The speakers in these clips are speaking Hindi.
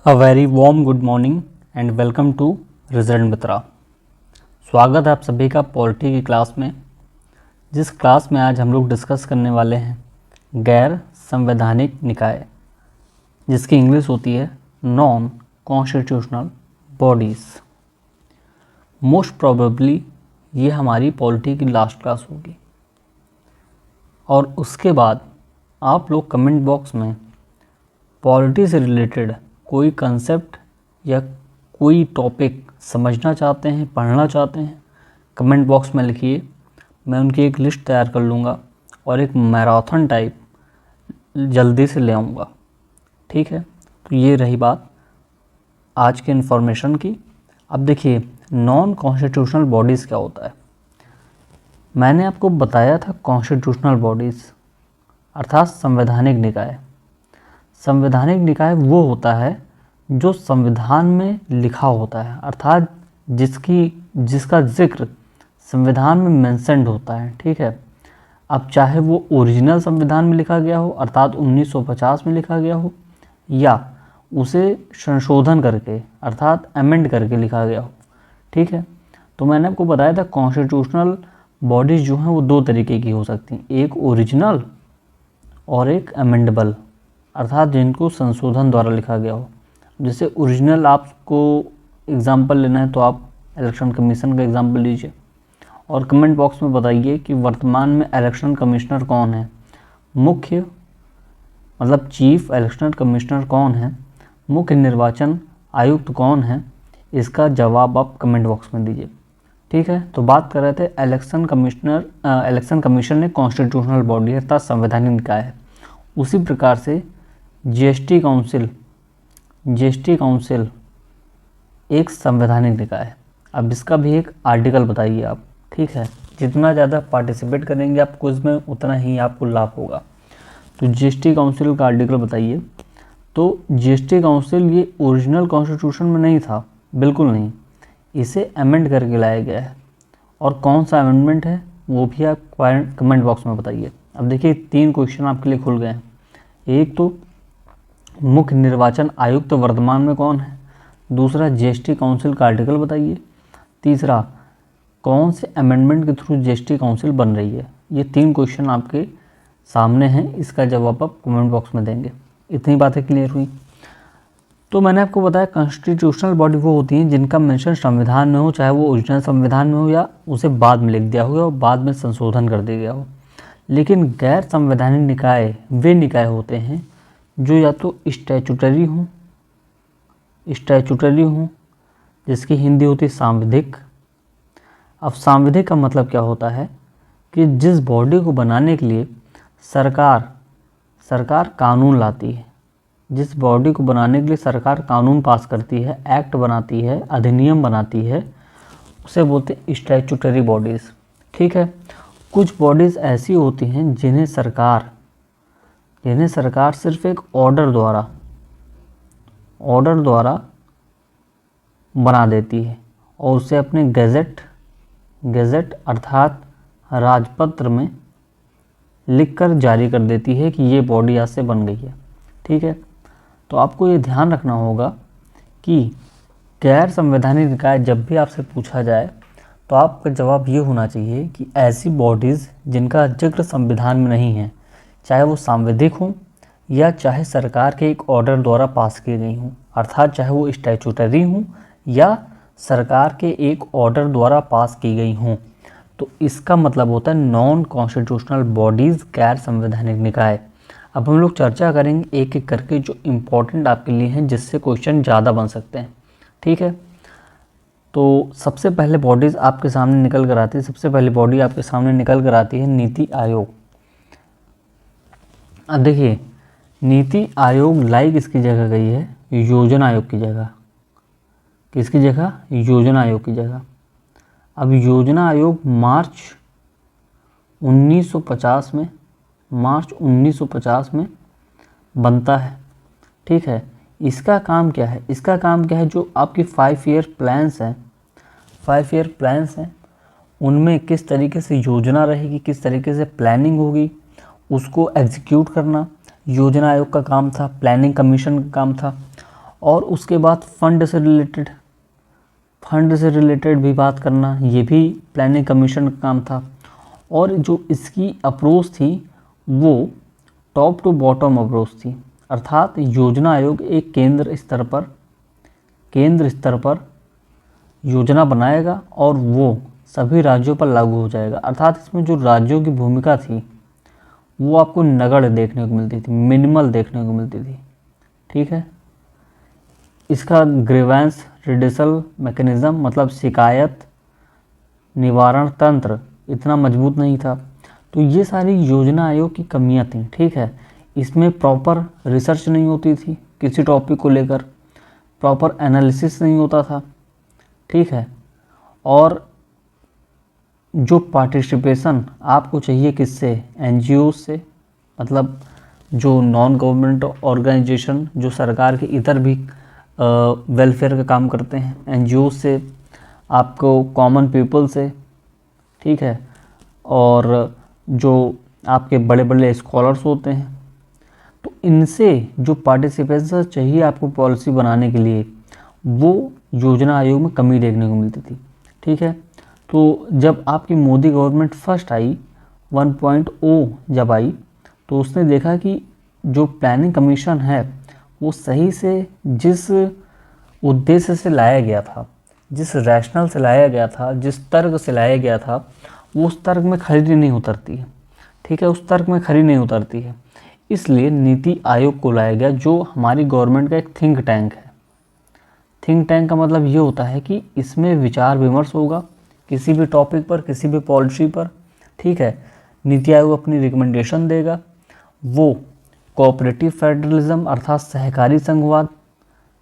A very warm good morning and welcome to result Mitra. स्वागत है आप सभी का पॉलिटी की क्लास में, जिस क्लास में आज हम लोग डिस्कस करने वाले हैं गैर संवैधानिक निकाय, जिसकी इंग्लिश होती है non constitutional bodies. Most probably ये हमारी पॉलिटी की लास्ट क्लास होगी और उसके बाद आप लोग कमेंट बॉक्स में पॉलिटी से रिलेटेड कोई कंसेप्ट या कोई टॉपिक समझना चाहते हैं, पढ़ना चाहते हैं, कमेंट बॉक्स में लिखिए। मैं उनकी एक लिस्ट तैयार कर लूँगा और एक मैराथन टाइप जल्दी से ले आऊँगा। ठीक है, तो ये रही बात आज के इन्फॉर्मेशन की। अब देखिए नॉन कॉन्स्टिट्यूशनल बॉडीज़ क्या होता है। मैंने आपको बताया था कॉन्स्टिट्यूशनल बॉडीज़ अर्थात संवैधानिक निकाय। संवैधानिक निकाय वो होता है जो संविधान में लिखा होता है, अर्थात जिसका जिक्र संविधान में मेंशन्ड होता है। ठीक है, अब चाहे वो ओरिजिनल संविधान में लिखा गया हो अर्थात 1950 में लिखा गया हो या उसे संशोधन करके अर्थात अमेंड करके लिखा गया हो। ठीक है, तो मैंने आपको बताया था कॉन्स्टिट्यूशनल बॉडीज़ जो हैं वो दो तरीके की हो सकती हैं, एक ओरिजिनल और एक अमेंडेबल, अर्थात जिनको संशोधन द्वारा लिखा गया हो। जैसे ओरिजिनल आपको एग्ज़ाम्पल लेना है तो आप इलेक्शन कमीशन का एग्ज़ाम्पल लीजिए और कमेंट बॉक्स में बताइए कि वर्तमान में इलेक्शन कमिश्नर कौन है, मुख्य मतलब चीफ इलेक्शन कमिश्नर कौन है, मुख्य निर्वाचन आयुक्त कौन है। इसका जवाब आप कमेंट बॉक्स में दीजिए। ठीक है, तो बात कर रहे थे इलेक्शन कमीशन एक कॉन्स्टिट्यूशनल बॉडी अर्थात संवैधानिक निकाय है। उसी प्रकार से जीएसटी काउंसिल एक संवैधानिक निकाय है। अब इसका भी एक आर्टिकल बताइए आप। ठीक है, जितना ज़्यादा पार्टिसिपेट करेंगे आप क्विज में उतना ही आपको लाभ होगा। तो जीएसटी काउंसिल का आर्टिकल बताइए। तो जीएसटी काउंसिल ये ओरिजिनल कॉन्स्टिट्यूशन में नहीं था, बिल्कुल नहीं, इसे अमेंड करके लाया गया है। और कौन सा अमेंडमेंट है वो भी आप कमेंट बॉक्स में बताइए। अब देखिए 3 क्वेश्चन आपके लिए खुल गए हैं। एक तो मुख्य निर्वाचन आयुक्त वर्तमान में कौन है, दूसरा जीएसटी काउंसिल का आर्टिकल बताइए, तीसरा कौन से अमेंडमेंट के थ्रू जीएसटी काउंसिल बन रही है। ये 3 क्वेश्चन आपके सामने हैं, इसका जवाब आप कमेंट बॉक्स में देंगे। इतनी बातें क्लियर हुई। तो मैंने आपको बताया कॉन्स्टिट्यूशनल बॉडी वो होती हैं जिनका मेंशन संविधान में हो, चाहे वो ओरिजिनल संविधान में हो या उसे बाद में लिख दिया हो या बाद में संशोधन कर दिया गया हो। लेकिन गैर संवैधानिक निकाय वे निकाय होते हैं जो या तो स्टैचूटरी हों, जिसकी हिंदी होती है सांविधिक। अब सांविधिक का मतलब क्या होता है कि जिस बॉडी को बनाने के लिए सरकार कानून लाती है, जिस बॉडी को बनाने के लिए सरकार कानून पास करती है, एक्ट बनाती है, अधिनियम बनाती है, उसे बोलते हैं स्टैचूटरी बॉडीज़। ठीक है, कुछ बॉडीज़ ऐसी होती हैं जिन्हें सरकार सिर्फ एक ऑर्डर द्वारा बना देती है और उसे अपने गैजेट अर्थात राजपत्र में लिखकर जारी कर देती है कि ये बॉडी आज से बन गई है। ठीक है, तो आपको ये ध्यान रखना होगा कि गैर संवैधानिक निकाय जब भी आपसे पूछा जाए तो आपका जवाब ये होना चाहिए कि ऐसी बॉडीज़ जिनका जिक्र संविधान में नहीं है, चाहे वो सांविधिक हों या चाहे सरकार के एक ऑर्डर द्वारा पास की गई हों, अर्थात चाहे वो स्टैचूटरी हों या सरकार के एक ऑर्डर द्वारा पास की गई हों। तो इसका मतलब होता है नॉन कॉन्स्टिट्यूशनल बॉडीज़, गैर संवैधानिक निकाय। अब हम लोग चर्चा करेंगे एक एक करके जो इम्पोर्टेंट आपके लिए हैं, जिससे क्वेश्चन ज़्यादा बन सकते हैं। ठीक है, तो सबसे पहले बॉडीज़ आपके सामने निकल कर आती है। सबसे पहली बॉडी आपके सामने निकल कर आती है नीति आयोग। अब देखिए नीति आयोग लाई किसकी जगह गई है, योजना आयोग की जगह। किसकी जगह, योजना आयोग की जगह। अब योजना आयोग मार्च 1950 में बनता है। ठीक है, इसका काम क्या है, जो आपकी 5 ईयर प्लान्स हैं उनमें किस तरीके से योजना रहेगी, किस तरीके से प्लानिंग होगी, उसको एग्जीक्यूट करना योजना आयोग का काम था, प्लानिंग कमीशन का काम था। और उसके बाद फंड से रिलेटेड भी बात करना, ये भी प्लानिंग कमीशन का काम था। और जो इसकी अप्रोच थी वो टॉप टू बॉटम अप्रोच थी, अर्थात योजना आयोग एक केंद्र स्तर पर योजना बनाएगा और वो सभी राज्यों पर लागू हो जाएगा। अर्थात इसमें जो राज्यों की भूमिका थी वो आपको नगण्य देखने को मिलती थी, मिनिमल देखने को मिलती थी। ठीक है, इसका ग्रीवेंस रिड्यूसल मैकेनिज्म मतलब शिकायत निवारण तंत्र इतना मजबूत नहीं था। तो ये सारी योजना आयोग की कमियां थीं। ठीक है, इसमें प्रॉपर रिसर्च नहीं होती थी, किसी टॉपिक को लेकर प्रॉपर एनालिसिस नहीं होता था। ठीक है, और जो पार्टिसिपेशन आपको चाहिए किससे, एनजीओ से, मतलब जो नॉन गवर्नमेंट ऑर्गेनाइजेशन जो सरकार के इतर भी वेलफेयर का काम करते हैं, एनजीओ से, आपको कॉमन पीपल से। ठीक है, और जो आपके बड़े बड़े स्कॉलर्स होते हैं, तो इनसे जो पार्टिसिपेशन चाहिए आपको पॉलिसी बनाने के लिए, वो योजना आयोग में कमी देखने को मिलती थी। ठीक है, तो जब आपकी मोदी गवर्नमेंट फर्स्ट आई 1.0 जब आई, तो उसने देखा कि जो प्लानिंग कमीशन है वो सही से जिस उद्देश्य से लाया गया था, जिस रैशनल से लाया गया था, जिस तर्क से लाया गया था, वो उस तर्क में खरी नहीं उतरती है। ठीक है, उस तर्क में खरी नहीं उतरती है। इसलिए नीति आयोग को लाया गया, जो हमारी गवर्नमेंट का एक थिंक टैंक है। थिंक टैंक का मतलब ये होता है कि इसमें विचार विमर्श होगा किसी भी टॉपिक पर, किसी भी पॉलिसी पर। ठीक है, नीति आयोग अपनी रिकमेंडेशन देगा, वो कोऑपरेटिव फेडरलिज्म अर्थात सहकारी संघवाद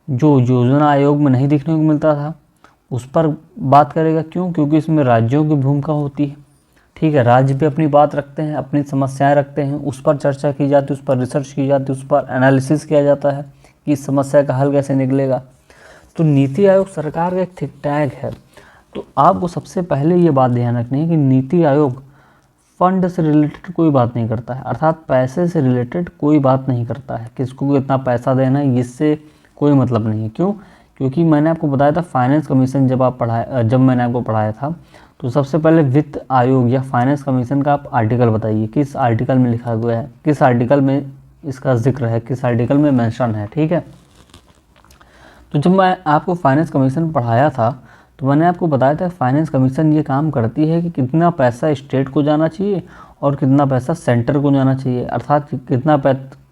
जो योजना आयोग में नहीं देखने को मिलता था उस पर बात करेगा। क्यों? क्योंकि इसमें राज्यों की भूमिका होती है। ठीक है, राज्य भी अपनी बात रखते हैं, अपनी समस्याएं रखते हैं, उस पर चर्चा की जाती है, उस पर रिसर्च की जाती है, उस पर एनालिसिस किया जाता है कि इस समस्या का हल कैसे निकलेगा। तो नीति आयोग सरकार का एक थिंक टैंक है। तो आपको सबसे पहले ये बात ध्यान रखनी है कि नीति आयोग फंड से रिलेटेड कोई बात नहीं करता है, अर्थात पैसे से रिलेटेड कोई बात नहीं करता है, किसको कितना पैसा देना है इससे कोई मतलब नहीं है। क्यों? क्योंकि मैंने आपको बताया था फाइनेंस कमीशन जब मैंने आपको पढ़ाया था, तो सबसे पहले वित्त आयोग या फाइनेंस कमीशन का आप आर्टिकल बताइए, किस आर्टिकल में लिखा हुआ है, किस आर्टिकल में इसका जिक्र है, किस आर्टिकल में मेंशन है। ठीक है, तो जब मैं आपको फाइनेंस कमीशन पढ़ाया था तो मैंने आपको बताया था फाइनेंस कमीशन ये काम करती है कि कितना पैसा स्टेट को जाना चाहिए और कितना पैसा सेंटर को जाना चाहिए, अर्थात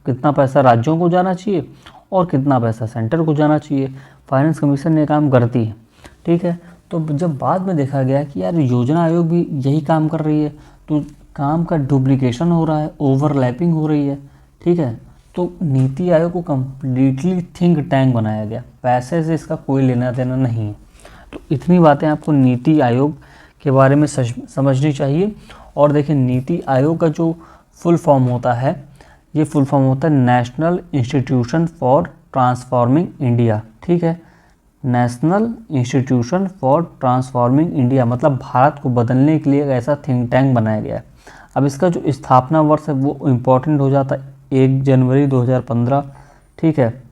कितना पैसा राज्यों को जाना चाहिए और कितना पैसा सेंटर को जाना चाहिए। फाइनेंस कमीशन ये काम करती है। ठीक है, तो जब बाद में देखा गया कि यार योजना आयोग भी यही काम कर रही है, तो काम का डुप्लीकेशन हो रहा है, ओवरलैपिंग हो रही है। ठीक है, तो नीति आयोग को कम्प्लीटली थिंक टैंक बनाया गया, पैसे से इसका कोई लेना देना नहीं है। तो इतनी बातें आपको नीति आयोग के बारे में समझनी चाहिए। और देखिए, नीति आयोग का जो फुल फॉर्म होता है, ये फुल फॉर्म होता है national institution for transforming India. ठीक है, national institution for transforming India मतलब भारत को बदलने के लिए एक ऐसा थिंक टैंक बनाया गया है। अब इसका जो स्थापना वर्ष है वो इम्पोर्टेंट हो जाता है 1 जनवरी 2015। ठीक है,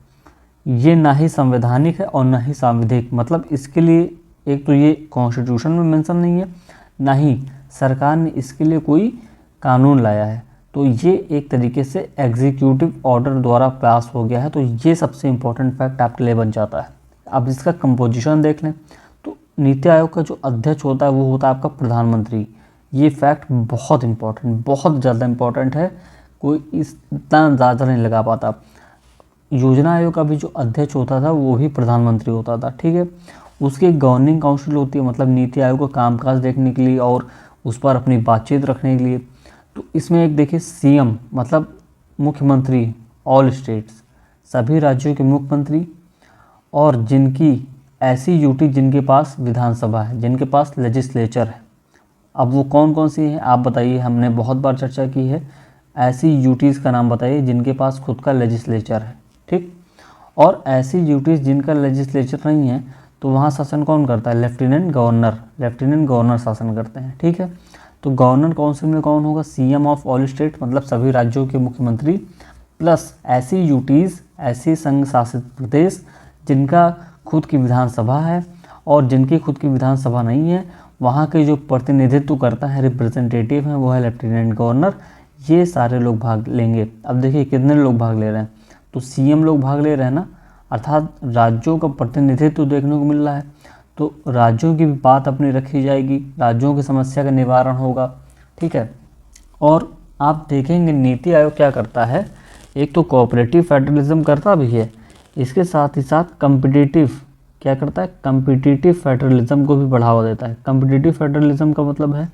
ये ना ही संवैधानिक है और ना ही सांविधिक, मतलब इसके लिए एक तो ये कॉन्स्टिट्यूशन में मेंशन नहीं है, ना ही सरकार ने इसके लिए कोई कानून लाया है। तो ये एक तरीके से एग्जीक्यूटिव ऑर्डर द्वारा पास हो गया है। तो ये सबसे इम्पोर्टेंट फैक्ट आपके लिए बन जाता है। अब इसका कंपोजिशन देख लें तो नीति आयोग का जो अध्यक्ष होता है वो होता है आपका प्रधानमंत्री। ये फैक्ट बहुत इम्पोर्टेंट, बहुत ज़्यादा इम्पोर्टेंट है, कोई इतना ज़्यादा नहीं लगा पाता। योजना आयोग का भी जो अध्यक्ष होता था वो भी प्रधानमंत्री होता था। ठीक है, उसकी एक गवर्निंग काउंसिल होती है, मतलब नीति आयोग का कामकाज देखने के लिए और उस पर अपनी बातचीत रखने के लिए। तो इसमें एक देखिए सीएम मतलब मुख्यमंत्री, ऑल स्टेट्स सभी राज्यों के मुख्यमंत्री, और जिनकी ऐसी यूटी जिनके पास विधानसभा है, जिनके पास लेजिस्लेचर है। अब वो कौन कौन सी है आप बताइए, हमने बहुत बार चर्चा की है। ऐसी यूटीज़ का नाम बताइए जिनके पास खुद का लेजिस्लेचर है। ठीक, और ऐसी यूटीज़ जिनका लेजिस्लेचर नहीं है तो वहाँ शासन कौन करता है? लेफ्टिनेंट गवर्नर शासन करते हैं। ठीक है, तो गवर्नर काउंसिल में कौन होगा? सीएम ऑफ ऑल स्टेट मतलब सभी राज्यों के मुख्यमंत्री, प्लस ऐसी यूटीज़, ऐसे संघ शासित प्रदेश जिनका खुद की विधानसभा है और जिनकी खुद की विधानसभा नहीं है, वहाँ के जो प्रतिनिधित्व करता है, रिप्रेजेंटेटिव हैं, वो है लेफ्टिनेंट गवर्नर। ये सारे लोग भाग लेंगे। अब देखिए कितने लोग भाग ले रहे हैं, तो सीएम लोग भाग ले रहे हैं ना, अर्थात राज्यों का प्रतिनिधित्व देखने को मिल रहा है। तो राज्यों की भी बात अपनी रखी जाएगी, राज्यों की समस्या का निवारण होगा, ठीक है। और आप देखेंगे नीति आयोग क्या करता है, एक तो कोऑपरेटिव फेडरलिज्म करता भी है, इसके साथ ही साथ कम्पिटिटिव क्या करता है, कम्पिटिटिव फेडरलिज्म को भी बढ़ावा देता है। कम्पिटिटिव फेडरलिज्म का मतलब है,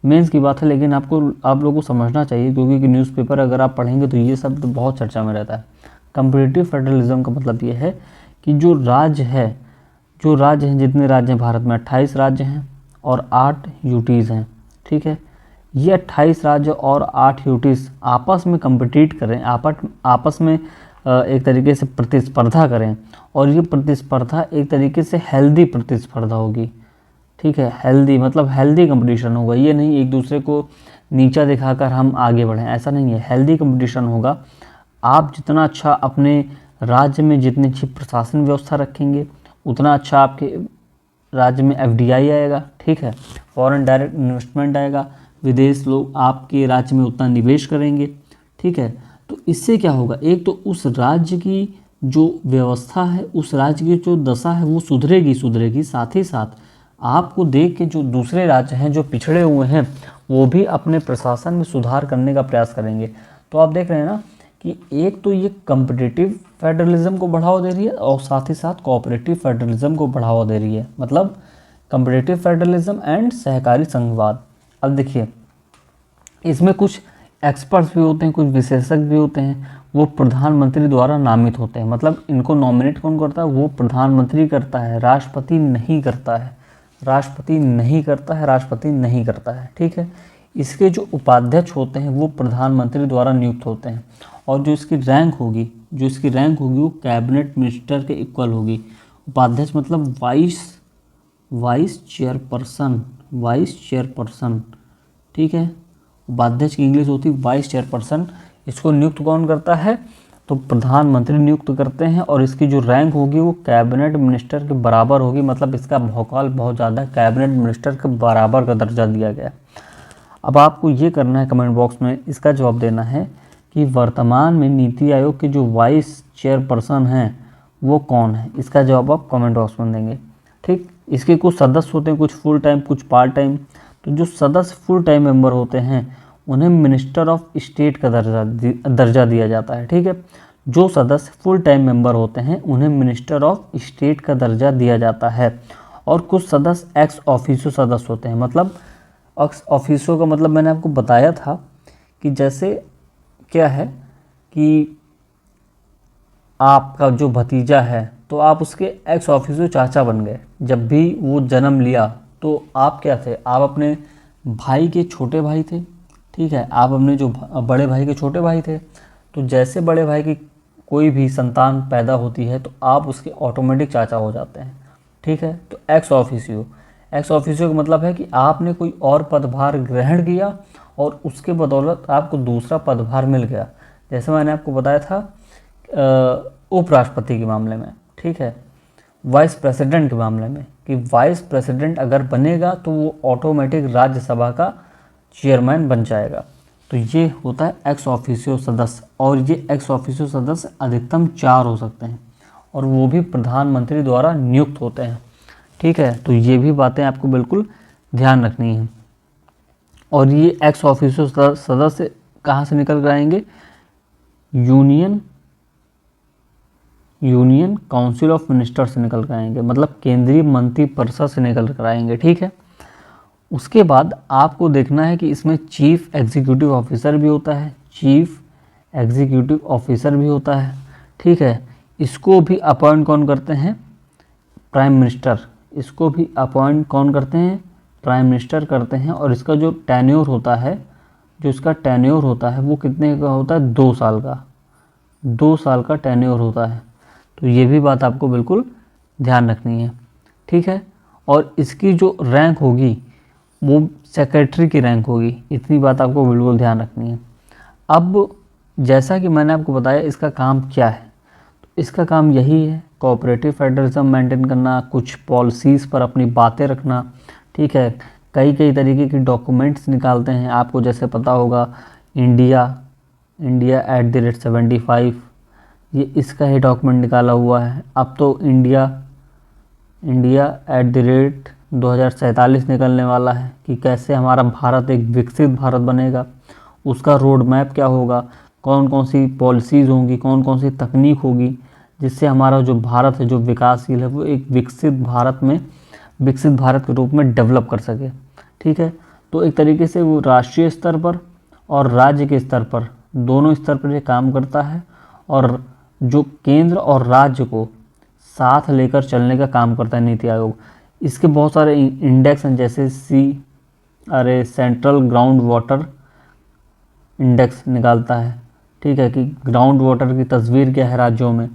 मेंस की बात है, लेकिन आप लोगों को समझना चाहिए, क्योंकि न्यूज़पेपर अगर आप पढ़ेंगे तो ये शब्द बहुत चर्चा में रहता है। कम्पिटिटिव फेडरलिज्म का मतलब ये है कि जो राज्य हैं, जितने राज्य हैं भारत में, 28 राज्य हैं और 8 यूटीज़ हैं, ठीक है। ये 28 राज्य और 8 यूटीज़ आपस में कम्पिटिट करें, आपस में एक तरीके से प्रतिस्पर्धा करें, और ये प्रतिस्पर्धा एक तरीके से हेल्दी प्रतिस्पर्धा होगी, ठीक है। हेल्दी मतलब हेल्दी कंपटीशन होगा, ये नहीं एक दूसरे को नीचा दिखाकर हम आगे बढ़ें, ऐसा नहीं है। हेल्दी कंपटीशन होगा। आप जितना अच्छा अपने राज्य में जितनी अच्छी प्रशासन व्यवस्था रखेंगे, उतना अच्छा आपके राज्य में एफडीआई आएगा, ठीक है, फॉरेन डायरेक्ट इन्वेस्टमेंट आएगा, विदेश लोग आपके राज्य में उतना निवेश करेंगे, ठीक है। तो इससे क्या होगा, एक तो उस राज्य की जो व्यवस्था है, उस राज्य की जो दशा है वो सुधरेगी। साथ ही साथ आपको देख के जो दूसरे राज्य हैं जो पिछड़े हुए हैं, वो भी अपने प्रशासन में सुधार करने का प्रयास करेंगे। तो आप देख रहे हैं ना कि एक तो ये कम्पिटिटिव फेडरलिज्म को बढ़ावा दे रही है और साथ ही साथ कोऑपरेटिव फेडरलिज्म को बढ़ावा दे रही है, मतलब कम्पिटिटिव फेडरलिज्म एंड सहकारी संघवाद। अब देखिए इसमें कुछ एक्सपर्ट्स भी होते हैं, कुछ विशेषज्ञ भी होते हैं, वो प्रधानमंत्री द्वारा नामित होते हैं। मतलब इनको नॉमिनेट कौन करता है, वो प्रधानमंत्री करता है, राष्ट्रपति नहीं करता है, ठीक है। इसके जो उपाध्यक्ष होते हैं वो प्रधानमंत्री द्वारा नियुक्त होते हैं, और जो इसकी रैंक होगी वो कैबिनेट मिनिस्टर के इक्वल होगी। उपाध्यक्ष मतलब वाइस चेयरपर्सन, ठीक है। उपाध्यक्ष की इंग्लिश होती है वाइस चेयरपर्सन। इसको नियुक्त कौन करता है, तो प्रधानमंत्री नियुक्त करते हैं, और इसकी जो रैंक होगी वो कैबिनेट मिनिस्टर के बराबर होगी। मतलब इसका भौकाल बहुत ज़्यादा, कैबिनेट मिनिस्टर के बराबर का दर्जा दिया गया। अब आपको ये करना है, कमेंट बॉक्स में इसका जवाब देना है कि वर्तमान में नीति आयोग के जो वाइस चेयरपर्सन हैं वो कौन है। इसका जवाब आप कमेंट बॉक्स में देंगे, ठीक। इसके कुछ सदस्य होते हैं, कुछ फुल टाइम, कुछ पार्ट टाइम। तो जो सदस्य फुल टाइम मेंबर होते हैं उन्हें मिनिस्टर ऑफ स्टेट का दर्जा दिया जाता है, ठीक है। जो सदस्य फुल टाइम मेंबर होते हैं उन्हें मिनिस्टर ऑफ स्टेट का दर्जा दिया जाता है। और कुछ सदस्य एक्स ऑफिशियो सदस्य होते हैं। मतलब एक्स ऑफिशियो का मतलब मैंने आपको बताया था कि जैसे क्या है कि आपका जो भतीजा है तो आप उसके एक्स ऑफिशियो चाचा बन गए। जब भी वो जन्म लिया तो आप क्या थे, आप अपने भाई के छोटे भाई थे, ठीक है। आप अपने जो बड़े भाई के छोटे भाई थे। तो जैसे बड़े भाई की कोई भी संतान पैदा होती है तो आप उसके ऑटोमेटिक चाचा हो जाते हैं, ठीक है। तो एक्स ऑफिशियो का मतलब है कि आपने कोई और पदभार ग्रहण किया और उसके बदौलत आपको दूसरा पदभार मिल गया। जैसे मैंने आपको बताया था उपराष्ट्रपति के मामले में, ठीक है, वाइस प्रेसिडेंट के मामले में, कि वाइस प्रेसिडेंट अगर बनेगा तो वो ऑटोमेटिक राज्यसभा का चेयरमैन बन जाएगा। तो ये होता है एक्स ऑफिशियो सदस्य, और ये एक्स ऑफिशियो सदस्य अधिकतम 4 हो सकते हैं, और वो भी प्रधानमंत्री द्वारा नियुक्त होते हैं, ठीक है। तो ये भी बातें आपको बिल्कुल ध्यान रखनी है। और ये एक्स ऑफिशियो सदस्य कहाँ से निकल कर आएंगे, यूनियन काउंसिल ऑफ मिनिस्टर से निकल कर आएंगे, मतलब केंद्रीय मंत्री परिषद से निकल कर आएंगे, ठीक है। उसके बाद आपको देखना है कि इसमें चीफ एग्जीक्यूटिव ऑफिसर भी होता है, ठीक है। इसको भी अपॉइंट कौन करते हैं, प्राइम मिनिस्टर। इसको भी अपॉइंट कौन करते हैं, प्राइम मिनिस्टर करते हैं। और इसका जो टेन्योर होता है, वो कितने का होता है, 2 साल का। 2 साल का टेन्योर होता है। तो ये भी बात आपको बिल्कुल ध्यान रखनी है, ठीक है। और इसकी जो रैंक होगी वो सेक्रेटरी की रैंक होगी, इतनी बात आपको बिल्कुल ध्यान रखनी है। अब जैसा कि मैंने आपको बताया इसका काम क्या है, तो इसका काम यही है कोऑपरेटिव फेडरलिज्म मेंटेन करना, कुछ पॉलिसीज़ पर अपनी बातें रखना, ठीक है। कई कई तरीके की डॉक्यूमेंट्स निकालते हैं, आपको जैसे पता होगा इंडिया @75, ये इसका ही डॉक्यूमेंट निकाला हुआ है। अब तो इंडिया @2047 निकलने वाला है कि कैसे हमारा भारत एक विकसित भारत बनेगा, उसका रोड मैप क्या होगा, कौन कौन सी पॉलिसीज़ होंगी, कौन कौन सी तकनीक होगी, जिससे हमारा जो भारत है जो विकासशील है वो एक विकसित भारत के रूप में डेवलप कर सके, ठीक है। तो एक तरीके से वो राष्ट्रीय स्तर पर और राज्य के स्तर पर, दोनों स्तर पर ये काम करता है और जो केंद्र और राज्य को साथ लेकर चलने का काम करता है नीति आयोग। इसके बहुत सारे इंडेक्स हैं, जैसे सेंट्रल ग्राउंड वाटर इंडेक्स निकालता है, ठीक है, कि ग्राउंड वाटर की तस्वीर क्या है राज्यों में।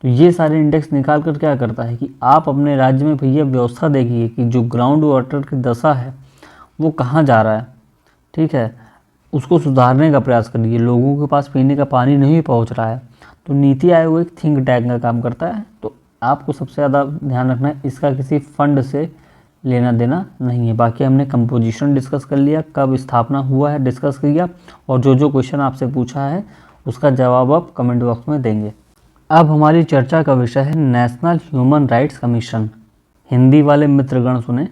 तो ये सारे इंडेक्स निकाल कर क्या करता है कि आप अपने राज्य में भैया व्यवस्था देखिए कि जो ग्राउंड वाटर की दशा है वो कहाँ जा रहा है, ठीक है, उसको सुधारने का प्रयास करिए। लोगों के पास पीने का पानी नहीं पहुंच रहा है, तो नीति आयोग एक थिंक टैंक का काम करता है। तो आपको सबसे ज़्यादा ध्यान रखना है, इसका किसी फंड से लेना देना नहीं है। बाकी हमने कंपोजिशन डिस्कस कर लिया, कब स्थापना हुआ है डिस्कस किया, और जो जो क्वेश्चन आपसे पूछा है उसका जवाब आप कमेंट बॉक्स में देंगे। अब हमारी चर्चा का विषय है national human rights commission. Hindi वाले मित्रगण सुने,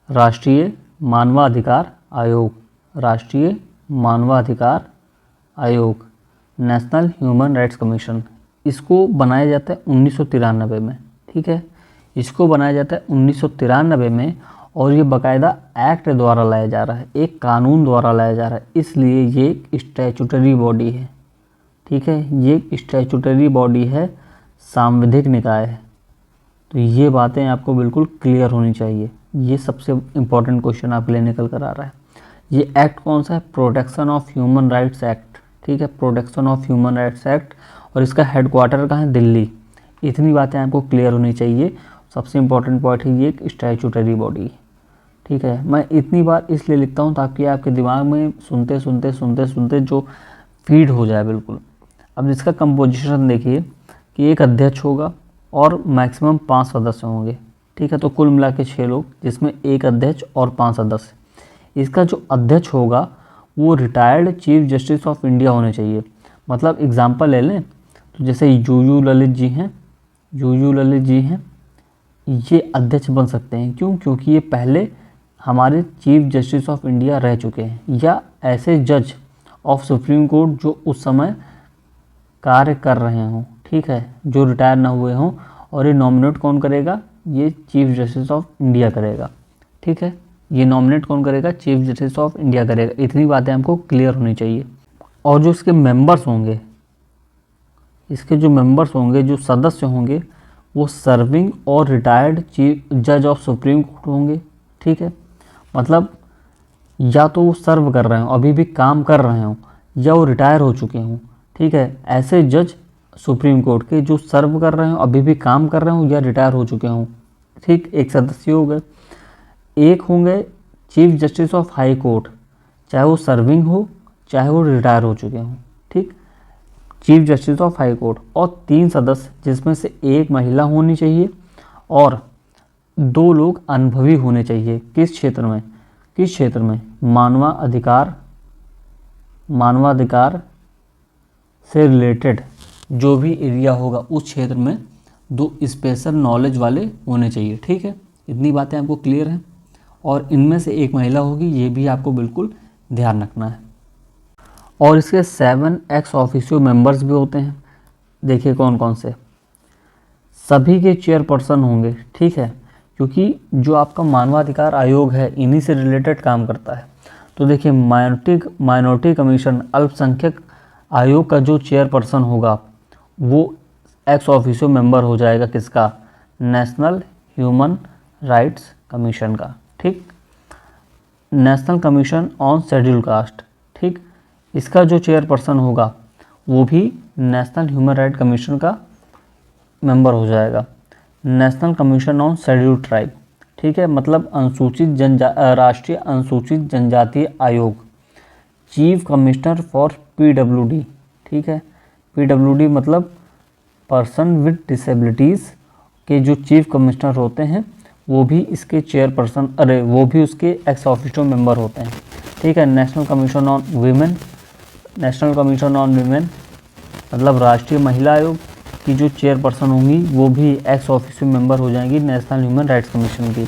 राष्ट्रीय मानवाधिकार आयोग, राष्ट्रीय मानवाधिकार आयोग, नेशनल ह्यूमन राइट्स कमीशन। इसको बनाया जाता है 1993 में, ठीक है, इसको बनाया जाता है 1993 में, और ये बाकायदा एक्ट द्वारा लाया जा रहा है, एक कानून द्वारा लाया जा रहा है, इसलिए ये एक स्टैट्यूटरी बॉडी है, ठीक है, ये एक स्टैट्यूटरी बॉडी है, सांविधिक निकाय है। तो ये बातें आपको बिल्कुल क्लियर होनी चाहिए, ये सबसे इम्पोर्टेंट क्वेश्चन आपके लिए निकल कर आ रहा है। ये एक्ट कौन सा है? Protection of human rights act, ठीक है, protection of human rights act, और इसका हेडक्वार्टर कहाँ है? दिल्ली। इतनी बातें आपको क्लियर होनी चाहिए। सबसे इम्पोर्टेंट पॉइंट है ये एक स्टैट्यूटरी बॉडी, ठीक है। मैं इतनी बार इसलिए लिखता हूँ ताकि आपके दिमाग में सुनते सुनते जो फीड हो जाए बिल्कुल। अब इसका कंपोजिशन देखिए कि एक अध्यक्ष होगा और मैक्सिमम 5 सदस्य होंगे, ठीक है, तो कुल मिला के 6 लोग, जिसमें एक अध्यक्ष और 5 सदस्य। इसका जो अध्यक्ष होगा वो retired chief justice of India होने चाहिए। मतलब एग्जाम्पल ले लें तो जैसे यूयू ललित जी हैं, ये अध्यक्ष बन सकते हैं। क्यों? क्योंकि ये पहले हमारे चीफ जस्टिस ऑफ इंडिया रह चुके हैं, या ऐसे जज ऑफ सुप्रीम कोर्ट जो उस समय कार्य कर रहे हों, ठीक है, जो रिटायर ना हुए हों। और ये नॉमिनेट कौन करेगा? ये चीफ जस्टिस ऑफ इंडिया करेगा, ठीक है, ये नॉमिनेट कौन करेगा? चीफ जस्टिस ऑफ इंडिया करेगा। इतनी बातें हमको क्लियर होनी चाहिए। और जो इसके मेंबर्स होंगे, जो सदस्य होंगे, वो सर्विंग और रिटायर्ड चीफ जज ऑफ सुप्रीम कोर्ट होंगे, ठीक है। मतलब या तो वो सर्व कर रहे हों, अभी भी काम कर रहे हों, या वो रिटायर हो चुके हों, ठीक है। ऐसे जज सुप्रीम कोर्ट के जो सर्व कर रहे हों, अभी भी काम कर रहे हों, या रिटायर हो चुके हों, ठीक, एक सदस्य हो गए। एक होंगे chief justice of high court, चाहे वो सर्विंग हो चाहे वो रिटायर हो चुके हों, ठीक, chief justice of high court. और 3 सदस्य, जिसमें से एक महिला होनी चाहिए और 2 लोग अनुभवी होने चाहिए। किस क्षेत्र में? मानवाधिकार से रिलेटेड जो भी एरिया होगा उस क्षेत्र में 2 स्पेशल नॉलेज वाले होने चाहिए, ठीक है। इतनी बातें आपको क्लियर हैं। और इनमें से एक महिला होगी, ये भी आपको बिल्कुल ध्यान रखना है। और इसके 7 एक्स ऑफिशियो मेंबर्स भी होते हैं। देखिए कौन कौन से, सभी के चेयरपर्सन होंगे, ठीक है, क्योंकि जो आपका मानवाधिकार आयोग है इन्हीं से रिलेटेड काम करता है। तो देखिए माइनॉरिटी कमीशन, अल्पसंख्यक आयोग का जो चेयरपर्सन होगा वो एक्स ऑफिशियो मेंबर हो जाएगा किसका? नेशनल ह्यूमन राइट्स कमीशन का, ठीक। National commission on schedule caste, ठीक, इसका जो चेयरपर्सन होगा वो भी नेशनल ह्यूमन राइट कमीशन का मेंबर हो जाएगा। National commission on schedule tribe, ठीक है, मतलब राष्ट्रीय अनुसूचित जनजातीय आयोग। चीफ कमिश्नर फॉर PWD, ठीक है, PWD मतलब पर्सन विद डिसेबिलिटीज़ के जो चीफ कमिश्नर होते हैं वो भी इसके चेयरपर्सन, वो भी उसके एक्स ऑफिशियो मेंबर होते हैं। ठीक है। National commission on women, national commission on women मतलब राष्ट्रीय महिला आयोग की जो चेयरपर्सन होंगी वो भी एक्स ऑफिशियो मेंबर हो जाएंगी नेशनल ह्यूमन राइट्स कमीशन की।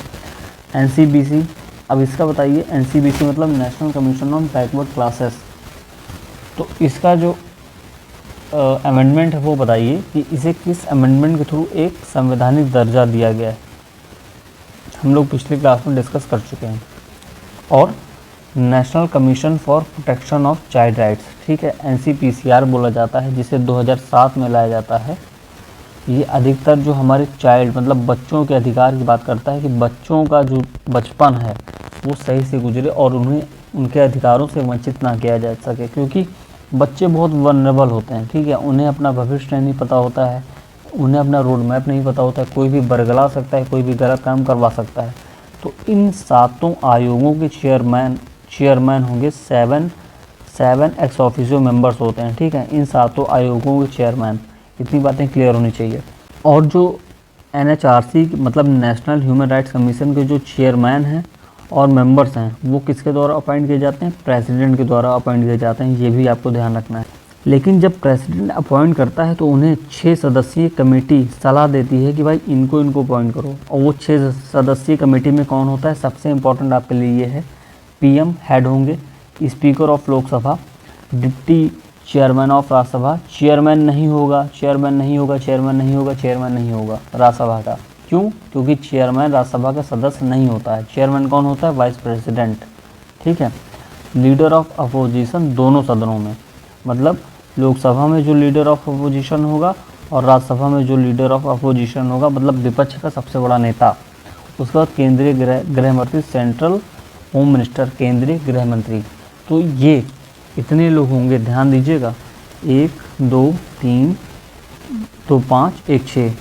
एनसीबीसी, अब इसका बताइए, एनसीबीसी मतलब national commission on backward classes, तो इसका जो अमेंडमेंट है वो बताइए कि इसे किस अमेंडमेंट के थ्रू एक संवैधानिक दर्जा दिया गया है। हम लोग पिछली क्लास में डिस्कस कर चुके हैं। और national commission for protection of child rights, ठीक है, एनसीपीसीआर बोला जाता है, जिसे 2007 में लाया जाता है। ये अधिकतर जो हमारे चाइल्ड मतलब बच्चों के अधिकार की बात करता है कि बच्चों का जो बचपन है वो सही से गुजरे और उन्हें उनके अधिकारों से वंचित ना किया जा सके, क्योंकि बच्चे बहुत वनरेबल होते हैं। ठीक है, उन्हें अपना भविष्य नहीं पता होता है, उन्हें अपना रोड मैप नहीं पता होता है, कोई भी बरगला सकता है, कोई भी गलत काम करवा सकता है। तो इन सातों आयोगों के चेयरमैन होंगे 7 एक्स ऑफिशियो मेंबर्स होते हैं। ठीक है, इन सातों आयोगों के चेयरमैन, इतनी बातें क्लियर होनी चाहिए। और जो एनएचआरसी मतलब नेशनल ह्यूमन राइट्स कमीशन के जो चेयरमैन हैं और मेंबर्स हैं वो किसके द्वारा अपॉइंट किए जाते हैं? प्रेसिडेंट के द्वारा अपॉइंट किए जाते हैं। ये भी आपको ध्यान रखना है। लेकिन जब प्रेसिडेंट अपॉइंट करता है तो उन्हें 6 सदस्यीय कमेटी सलाह देती है कि भाई इनको अपॉइंट करो। और वो 6 सदस्यीय कमेटी में कौन होता है? सबसे इम्पोर्टेंट आपके लिए ये है, पीएम हेड होंगे, speaker of Lok Sabha, deputy chairman of Rajya Sabha, chairman नहीं होगा राज्यसभा का। क्यों? क्योंकि चेयरमैन राज्यसभा का सदस्य नहीं होता है। चेयरमैन कौन होता है? Vice president. ठीक है। लीडर ऑफ अपोजिशन दोनों सदनों में, मतलब लोकसभा में जो लीडर ऑफ अपोजिशन होगा और राज्यसभा में जो लीडर ऑफ अपोजिशन होगा, मतलब विपक्ष का सबसे बड़ा नेता। उसके बाद केंद्रीय गृह मंत्री, सेंट्रल होम मिनिस्टर, केंद्रीय गृह मंत्री। तो ये इतने लोग होंगे, ध्यान दीजिएगा, 1 2 3 2 5 1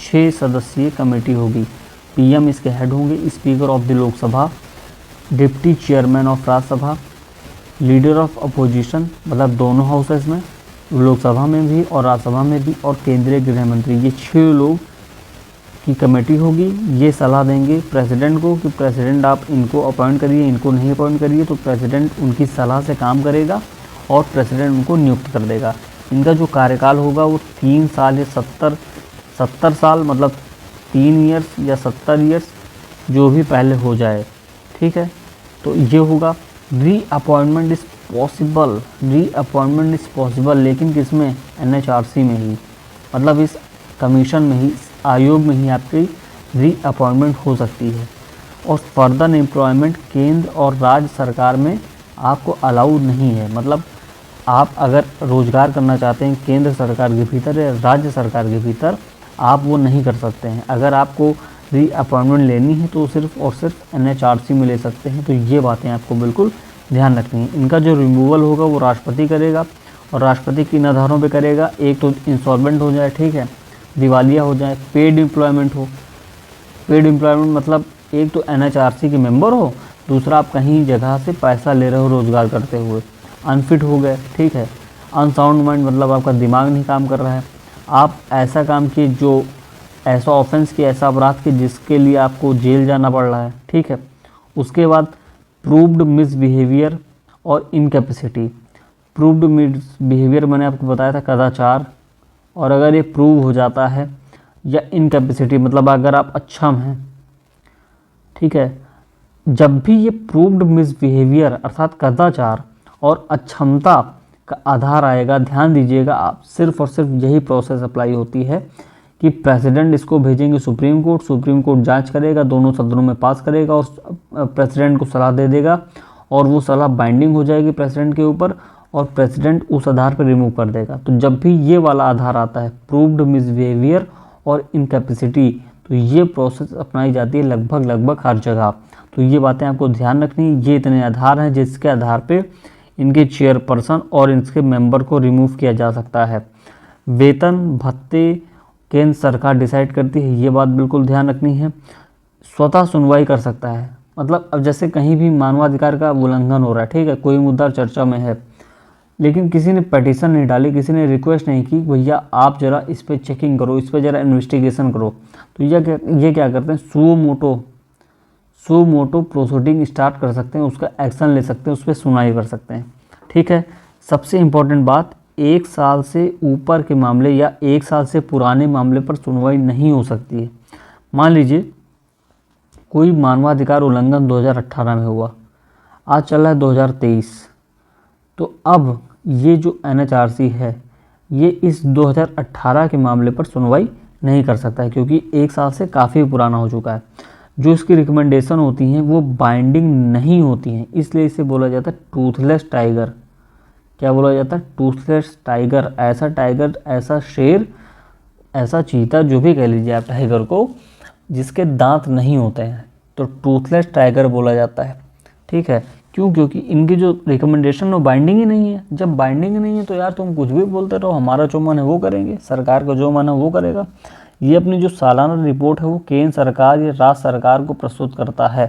6 सदस्यीय कमेटी होगी। पीएम इसके हेड होंगे, speaker of the Lok Sabha, deputy chairman of Rajya Sabha, leader of opposition मतलब दोनों हाउसेस में, लोकसभा में भी और राज्यसभा में भी, और केंद्रीय गृह मंत्री। ये 6 लोग की कमेटी होगी। ये सलाह देंगे प्रेसिडेंट को कि प्रेसिडेंट आप इनको अपॉइंट करिए, इनको नहीं अपॉइंट करिए। तो प्रेसिडेंट उनकी सलाह से काम करेगा और प्रेसिडेंट उनको नियुक्त कर देगा। इनका जो कार्यकाल होगा वो 3 साल या 70 साल, मतलब 3 ईयर्स या 70 ईयर्स, जो भी पहले हो जाए। ठीक है, तो ये होगा। रीअपॉइंटमेंट इज़ पॉसिबल, लेकिन किसमें? एनएचआरसी में ही, मतलब इस कमीशन में ही, इस आयोग में ही आपकी रीअपॉइंटमेंट हो सकती है। और फर्दर एम्प्लॉयमेंट केंद्र और राज्य सरकार में आपको अलाउड नहीं है। मतलब आप अगर रोजगार करना चाहते हैं केंद्र सरकार के भीतर या राज्य सरकार के भीतर, आप वो नहीं कर सकते हैं। अगर आपको रीअपॉइंटमेंट लेनी है तो सिर्फ और सिर्फ एनएचआरसी में ले सकते हैं। तो ये बातें आपको बिल्कुल ध्यान रखनी है। इनका जो रिमूवल होगा वो राष्ट्रपति करेगा, और राष्ट्रपति किन आधारों पे करेगा? एक तो इंसॉल्वेंट हो जाए, ठीक है, दिवालिया हो जाए, पेड एम्प्लॉयमेंट हो। पेड एम्प्लॉयमेंट मतलब एक तो एनएचआरसी के मेंबर हो, दूसरा आप कहीं जगह से पैसा ले रहे हो रोजगार करते हुए। अनफिट हो गए, ठीक है। अनसाउंड माइंड मतलब आपका दिमाग नहीं काम कर रहा है, आप ऐसा काम किए, जो ऐसा ऑफेंस किया, ऐसा अपराध किए जिसके लिए आपको जेल जाना पड़ रहा है। ठीक है। उसके बाद प्रूव्ड मिसबिहेवियर और इनकैपेसिटी। प्रूव्ड मिसबिहेवियर मैंने आपको बताया था, कदाचार, और अगर ये प्रूव हो जाता है, या इनकैपेसिटी मतलब अगर आप अक्षम हैं। ठीक है, जब भी ये प्रूव्ड मिसबिहेवियर अर्थात कदाचार और अक्षमता का आधार आएगा, ध्यान दीजिएगा आप, सिर्फ और सिर्फ यही प्रोसेस अप्लाई होती है कि प्रेसिडेंट इसको भेजेंगे सुप्रीम कोर्ट, सुप्रीम कोर्ट जांच करेगा, दोनों सदनों में पास करेगा और प्रेसिडेंट को सलाह दे देगा, और वो सलाह बाइंडिंग हो जाएगी प्रेसिडेंट के ऊपर, और प्रेसिडेंट उस आधार पर रिमूव कर देगा। तो जब भी ये वाला आधार आता है, प्रूव्ड मिसबिहेवियर और इनकैपेसिटी, तो ये प्रोसेस अपनाई जाती है लगभग हर जगह। तो ये बातें आपको ध्यान रखनी है। ये इतने आधार हैं जिसके आधार पे इनके चेयरपर्सन और इनके मेंबर को रिमूव किया जा सकता है। वेतन भत्ते केंद्र सरकार डिसाइड करती है, ये बात बिल्कुल ध्यान रखनी है। स्वतः सुनवाई कर सकता है, मतलब अब जैसे कहीं भी मानवाधिकार का उल्लंघन हो रहा है, ठीक है, कोई मुद्दा चर्चा में है, लेकिन किसी ने पटिशन नहीं डाली, किसी ने रिक्वेस्ट नहीं की भैया आप ज़रा इस पर चेकिंग करो, इस पर ज़रा इन्वेस्टिगेशन करो। तो ये क्या करते हैं, सो मोटो प्रोसीडिंग स्टार्ट कर सकते हैं, उसका एक्शन ले सकते हैं, उस पर सुनवाई कर सकते हैं। ठीक है। सबसे इम्पोर्टेंट बात, 1 साल से ऊपर के मामले या 1 साल से पुराने मामले पर सुनवाई नहीं हो सकती है। मान लीजिए कोई मानवाधिकार उल्लंघन 2018 में हुआ, आज चल रहा है 2023, तो अब ये जो NHRC है ये इस 2018 के मामले पर सुनवाई नहीं कर सकता है, क्योंकि 1 साल से काफ़ी पुराना हो चुका है। जो इसकी रिकमेंडेशन होती हैं वो बाइंडिंग नहीं होती हैं, इसलिए इसे बोला जाता है टूथलेस टाइगर। क्या बोला जाता है, टूथलेस टाइगर। ऐसा शेर, ऐसा चीता, जो भी कह लीजिए आप टाइगर को, जिसके दांत नहीं होते हैं, तो टूथलेस टाइगर बोला जाता है। ठीक है। क्यों? क्योंकि इनकी जो रिकमेंडेशन वो बाइंडिंग ही नहीं है। जब बाइंडिंग ही नहीं है तो यार तुम कुछ भी बोलते रहो, हमारा जो मन है वो करेंगे, सरकार का जो मन है वो करेगा। ये अपनी जो सालाना रिपोर्ट है वो केंद्र सरकार या राज्य सरकार को प्रस्तुत करता है।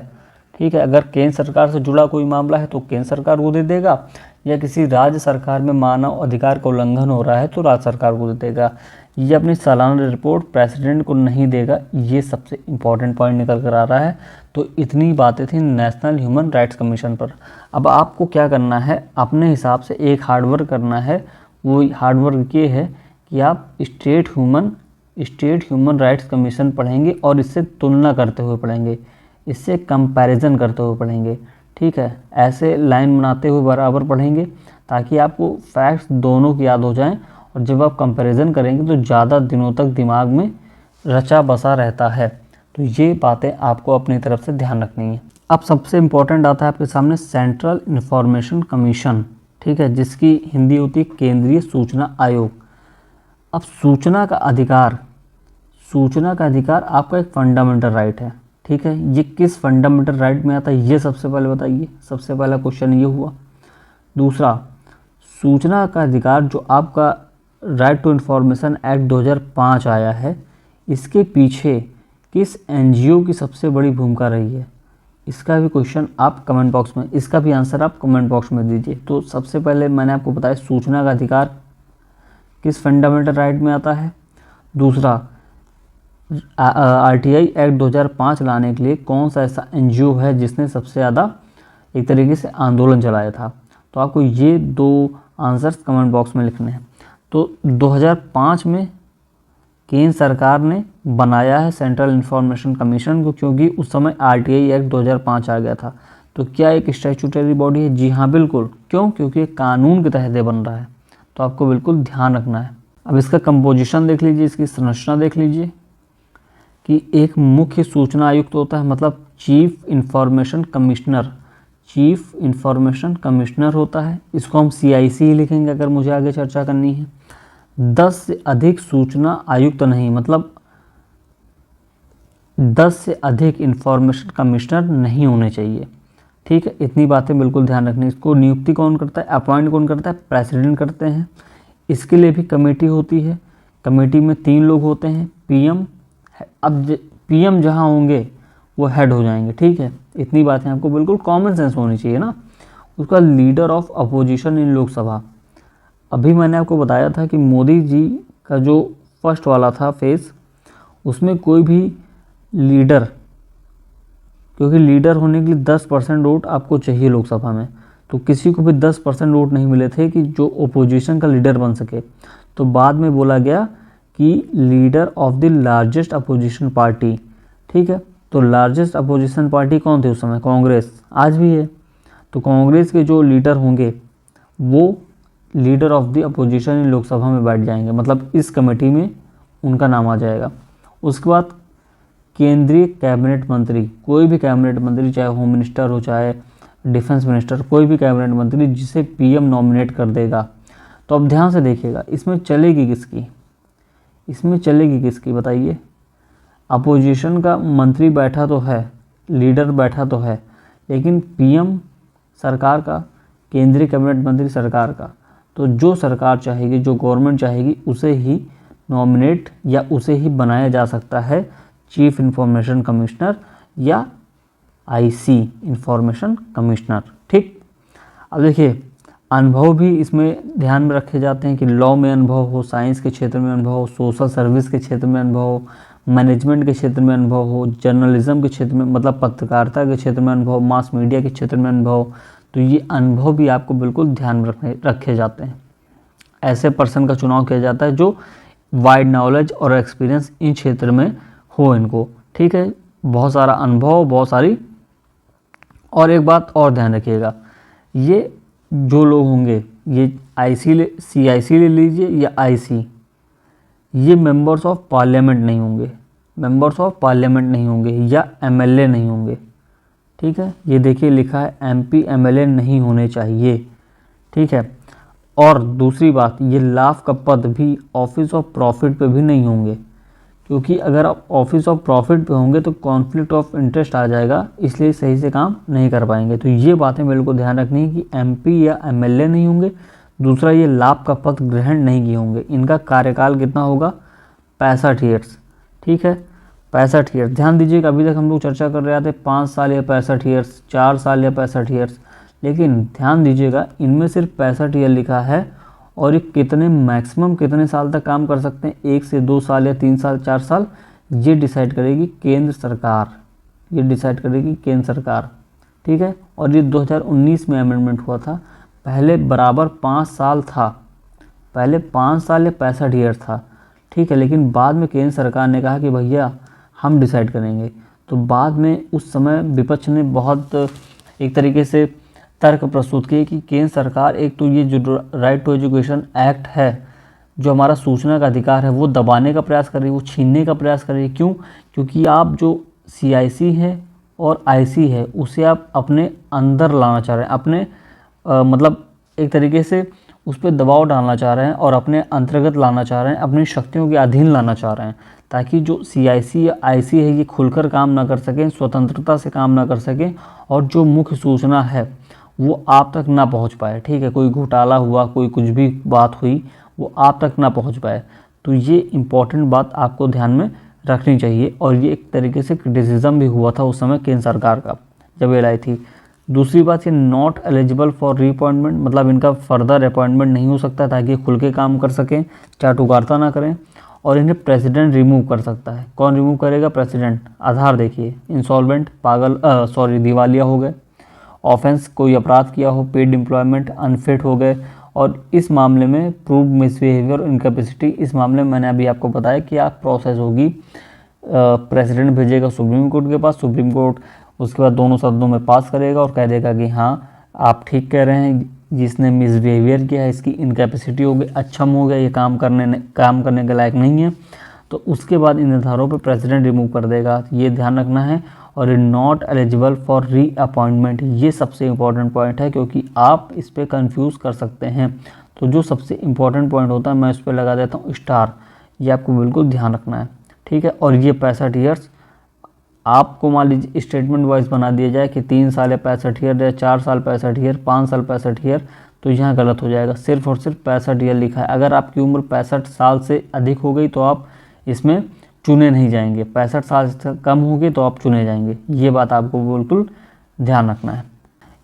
ठीक है। अगर केंद्र सरकार से जुड़ा कोई मामला है तो केंद्र सरकार को दे देगा, या किसी राज्य सरकार में मानव अधिकार का उल्लंघन हो रहा है तो राज्य सरकार को दे देगा। ये अपनी सालाना रिपोर्ट प्रेसिडेंट को नहीं देगा। ये सबसे इम्पॉर्टेंट पॉइंट निकल कर आ रहा है। तो इतनी बातें थी नेशनल ह्यूमन राइट्स कमीशन पर। अब आपको क्या करना है, अपने हिसाब से एक हार्डवर्क करना है। वो हार्डवर्क ये है कि आप स्टेट ह्यूमन राइट्स कमीशन पढ़ेंगे और इससे तुलना करते हुए पढ़ेंगे, इससे कंपैरिजन करते हुए पढ़ेंगे। ठीक है। ऐसे लाइन बनाते हुए बराबर पढ़ेंगे ताकि आपको फैक्ट्स दोनों की याद हो जाएं, और जब आप कंपैरिजन करेंगे तो ज़्यादा दिनों तक दिमाग में रचा बसा रहता है। तो ये बातें आपको अपनी तरफ से ध्यान रखनी है। अब सबसे इम्पोर्टेंट आता है आपके सामने सेंट्रल इन्फॉर्मेशन कमीशन। ठीक है। जिसकी हिंदी होती है केंद्रीय सूचना आयोग। अब सूचना का अधिकार आपका एक फंडामेंटल राइट है। ठीक है। ये किस फंडामेंटल राइट में आता है ये सबसे पहले बताइए। सबसे पहला क्वेश्चन ये हुआ। दूसरा, सूचना का अधिकार जो आपका राइट टू इन्फॉर्मेशन एक्ट 2005 आया है, इसके पीछे किस NGO की सबसे बड़ी भूमिका रही है, इसका भी क्वेश्चन आप कमेंट बॉक्स में, इसका भी आंसर आप कमेंट बॉक्स में दीजिए। तो सबसे पहले मैंने आपको बताया सूचना का अधिकार किस फंडामेंटल राइट में आता है। दूसरा, RTI एक्ट 2005 लाने के लिए कौन सा ऐसा NGO है जिसने सबसे ज़्यादा एक तरीके से आंदोलन चलाया था। तो आपको ये 2 आंसर्स कमेंट बॉक्स में लिखने हैं। तो 2005 में केंद्र सरकार ने बनाया है सेंट्रल इन्फॉर्मेशन कमीशन को, क्योंकि उस समय RTI एक्ट 2005 आ गया था। तो क्या एक स्टैट्यूटरी बॉडी है? जी हाँ, बिल्कुल। क्यों? क्योंकि कानून के तहत बन रहा है। तो आपको बिल्कुल ध्यान रखना है। अब इसका कंपोजिशन देख लीजिए, इसकी संरचना देख लीजिए कि एक मुख्य सूचना आयुक्त होता है, मतलब चीफ इंफॉर्मेशन कमिश्नर होता है। इसको हम CIC ही लिखेंगे अगर मुझे आगे चर्चा करनी है। 10 से अधिक सूचना आयुक्त नहीं, मतलब 10 से अधिक इंफॉर्मेशन कमिश्नर नहीं होने चाहिए। ठीक है। इतनी बातें बिल्कुल ध्यान रखनी। इसको नियुक्ति कौन करता है, अपॉइंट कौन करता है, प्रेसिडेंट करते हैं। इसके लिए भी कमेटी होती है। कमेटी में 3 लोग होते हैं, PM। अब PM जहाँ होंगे वो हेड हो जाएंगे। ठीक है। इतनी बातें आपको बिल्कुल कॉमन सेंस होनी चाहिए ना। उसका leader of opposition in Lok Sabha. अभी मैंने आपको बताया था कि मोदी जी का जो फर्स्ट वाला था फेज़, उसमें कोई भी लीडर, क्योंकि लीडर होने के लिए 10% वोट आपको चाहिए लोकसभा में, तो किसी को भी 10% वोट नहीं मिले थे कि जो ओपोजिशन का लीडर बन सके। तो बाद में बोला गया कि leader of the largest opposition party. ठीक है। तो लार्जेस्ट अपोजिशन पार्टी कौन थी उस समय? कांग्रेस। आज भी है। तो कांग्रेस के जो लीडर होंगे वो leader of the opposition in Lok Sabha में बैठ जाएंगे, मतलब इस कमेटी में उनका नाम आ जाएगा। उसके बाद केंद्रीय कैबिनेट मंत्री, कोई भी कैबिनेट मंत्री, चाहे होम मिनिस्टर हो चाहे डिफेंस मिनिस्टर, कोई भी कैबिनेट मंत्री जिसे PM नॉमिनेट कर देगा। तो अब ध्यान से देखिएगा, इसमें चलेगी किसकी बताइए। अपोजिशन का मंत्री बैठा तो है, लीडर बैठा तो है, लेकिन PM सरकार का, केंद्रीय कैबिनेट मंत्री सरकार का। तो जो सरकार चाहेगी, जो गवर्नमेंट चाहेगी, उसे ही नॉमिनेट या उसे ही बनाया जा सकता है चीफ इंफॉर्मेशन कमिश्नर या IC इंफॉर्मेशन कमिश्नर। ठीक। अब देखिए, अनुभव भी इसमें ध्यान में रखे जाते हैं कि लॉ में अनुभव हो, साइंस के क्षेत्र में अनुभव हो, सोशल सर्विस के क्षेत्र में अनुभव हो, मैनेजमेंट के क्षेत्र में अनुभव हो, जर्नलिज्म के क्षेत्र में मतलब पत्रकारिता के क्षेत्र में अनुभव, मास मीडिया के क्षेत्र में अनुभव। तो ये अनुभव भी आपको बिल्कुल ध्यान में रखे जाते हैं। ऐसे पर्सन का चुनाव किया जाता है जो वाइड नॉलेज और एक्सपीरियंस इन क्षेत्र में हो इनको, ठीक है, बहुत सारा अनुभव, बहुत सारी। और एक बात और ध्यान रखिएगा, ये जो लोग होंगे, ये CIC ले लीजिए या IC, ये मेंबर्स ऑफ पार्लियामेंट नहीं होंगे, मेंबर्स ऑफ पार्लियामेंट नहीं होंगे या MLA नहीं होंगे, ठीक है। ये देखिए लिखा है MP MLA नहीं होने चाहिए, ठीक है। और दूसरी बात, ये लाभ का पद भी ऑफिस ऑफ प्रॉफिट पे भी नहीं होंगे, क्योंकि अगर आप ऑफिस ऑफ प्रॉफिट पे होंगे तो कॉन्फ्लिक्ट ऑफ इंटरेस्ट आ जाएगा, इसलिए सही से काम नहीं कर पाएंगे। तो ये बातें बिल्कुल ध्यान रखनी है कि MP या MLA नहीं होंगे। दूसरा, ये लाभ का पद ग्रहण नहीं किए होंगे। इनका कार्यकाल कितना होगा? 65 ईयर्स, ठीक है, 65 ईयर्स। ध्यान दीजिएगा, अभी तक हम लोग चर्चा कर रहे थे 5 साल या 65 ईयर्स, 4 साल या 65 ईयर्स, लेकिन ध्यान दीजिएगा इनमें सिर्फ 65 ईयर लिखा है। और ये कितने मैक्सिमम कितने साल तक काम कर सकते हैं, 1 से 2 साल या 3 साल 4 साल, ये डिसाइड करेगी केंद्र सरकार, ये डिसाइड करेगी केंद्र सरकार, ठीक है। और ये 2019 में अमेंडमेंट हुआ था। पहले बराबर 5 साल था, पहले 5 साल या 65 ईयर था, ठीक है, लेकिन बाद में केंद्र सरकार ने कहा कि भैया हम डिसाइड करेंगे। तो बाद में उस समय विपक्ष ने बहुत एक तरीके से तर्क प्रस्तुत किए कि केंद्र सरकार एक तो ये जो राइट टू एजुकेशन एक्ट है, जो हमारा सूचना का अधिकार है, वो दबाने का प्रयास कर रही है, वो छीनने का प्रयास कर रही है। क्यों? क्योंकि आप जो CIC है और IC है उसे आप अपने अंदर लाना चाह रहे हैं, अपने मतलब एक तरीके से उस पर दबाव डालना चाह रहे हैं और अपने अंतर्गत लाना चाह रहे हैं, अपनी शक्तियों के अधीन लाना चाह रहे हैं, ताकि जो CIC या IC है ये खुलकर काम ना कर सकें, स्वतंत्रता से काम ना कर सकें, और जो मुख्य सूचना है वो आप तक ना पहुंच पाए, ठीक है। कोई घोटाला हुआ, कोई कुछ भी बात हुई, वो आप तक ना पहुंच पाए। तो ये इम्पॉर्टेंट बात आपको ध्यान में रखनी चाहिए। और ये एक तरीके से क्रिटिसिज्म भी हुआ था उस समय केंद्र सरकार का जब ये लाई थी। दूसरी बात, ये नॉट एलिजिबल फॉर रीअपॉइंटमेंट, मतलब इनका फर्दर अपॉइंटमेंट नहीं हो सकता ताकि खुल के काम कर सकें, चाटुकारिता ना करें। और इन्हें प्रेसिडेंट रिमूव कर सकता है। कौन रिमूव करेगा? प्रेसिडेंट। आधार देखिए, इंसॉल्वेंट, दिवालिया हो गए, ऑफेंस कोई अपराध किया हो, पेड एम्प्लॉयमेंट, अनफिट हो गए, और इस मामले में प्रूव मिसबिहेवियर, इनकैपेसिटी, इस मामले में मैंने अभी आपको बताया कि आप प्रोसेस होगी, प्रेसिडेंट भेजेगा सुप्रीम कोर्ट के पास, सुप्रीम कोर्ट उसके बाद दोनों सदनों में पास करेगा और कह देगा कि हाँ आप ठीक कह रहे हैं, जिसने मिसबिहेवियर किया है इसकी इनकैपेसिटी हो गई, अक्षम हो गया, ये काम करने के लायक नहीं है, तो उसके बाद इन आधारों पर प्रेसिडेंट रिमूव कर देगा। ये ध्यान रखना है। और नॉट एलिजिबल फॉर रीअपॉइंटमेंट, ये सबसे इम्पॉर्टेंट पॉइंट है, क्योंकि आप इस पर कंफ्यूज कर सकते हैं। तो जो सबसे इम्पॉर्टेंट पॉइंट होता है मैं इस पर लगा देता हूँ स्टार, ये आपको बिल्कुल ध्यान रखना है, ठीक है। और ये 65 ईयर्स आपको मान लीजिए स्टेटमेंट वाइज बना दिया जाए कि 3 साल या 65 ईयर या 4 साल 65 ईयर, 5 साल 65 ईयर, तो यहाँ गलत हो जाएगा। सिर्फ और सिर्फ 65 ईयर लिखा है। अगर आपकी उम्र 65 साल से अधिक हो गई तो आप इसमें चुने नहीं जाएंगे, 65 साल से कम होगी तो आप चुने जाएंगे। ये बात आपको बिल्कुल ध्यान रखना है।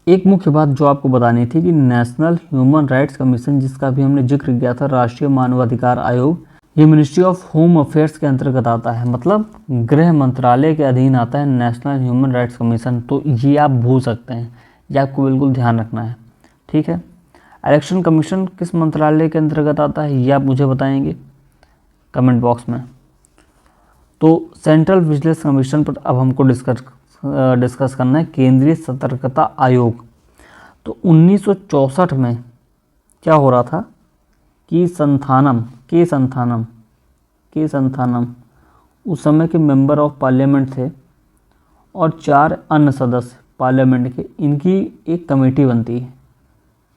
एक मुख्य बात जो आपको बतानी थी कि नेशनल ह्यूमन राइट्स कमीशन, जिसका भी हमने जिक्र किया था, राष्ट्रीय मानवाधिकार आयोग, ये मिनिस्ट्री ऑफ होम अफेयर्स के अंतर्गत आता है, मतलब गृह मंत्रालय के अधीन आता है नेशनल ह्यूमन राइट्स कमीशन। तो ये आप भूल सकते हैं, ये आपको बिल्कुल ध्यान रखना है, ठीक है। इलेक्शन कमीशन किस मंत्रालय के अंतर्गत आता है ये आप मुझे बताएंगे कमेंट बॉक्स में। तो सेंट्रल विजिलेंस कमीशन पर अब हमको डिस्कस करना है, केंद्रीय सतर्कता आयोग। तो 1964 में क्या हो रहा था कि के संथानम उस समय के मेंबर ऑफ पार्लियामेंट थे और 4 अन्य सदस्य पार्लियामेंट के, इनकी एक कमेटी बनती है,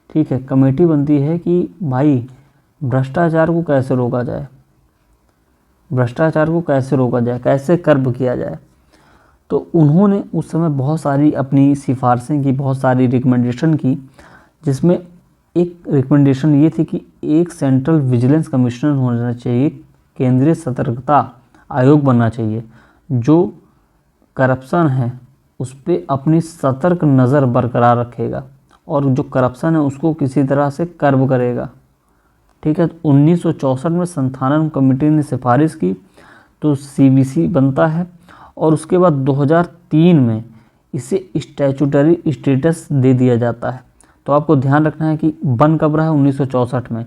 ठीक है। कमेटी बनती है कि भाई भ्रष्टाचार को कैसे रोका जाए, कैसे कर्ब किया जाए। तो उन्होंने उस समय बहुत सारी अपनी सिफारिशें की, बहुत सारी रिकमेंडेशन की, जिसमें एक रिकमेंडेशन ये थी कि एक सेंट्रल विजिलेंस कमिश्नर होना चाहिए, केंद्रीय सतर्कता आयोग बनना चाहिए, जो करप्शन है उस पर अपनी सतर्क नज़र बरकरार रखेगा और जो करप्शन है उसको किसी तरह से कर्ब करेगा। ठीक है, तो 1964 में संथालन कमेटी ने सिफारिश की तो CBC बनता है, और उसके बाद 2003 में इसे स्टैट्यूटरी स्टेटस दे दिया जाता है। तो आपको ध्यान रखना है कि बन कब रहा है, 1964 में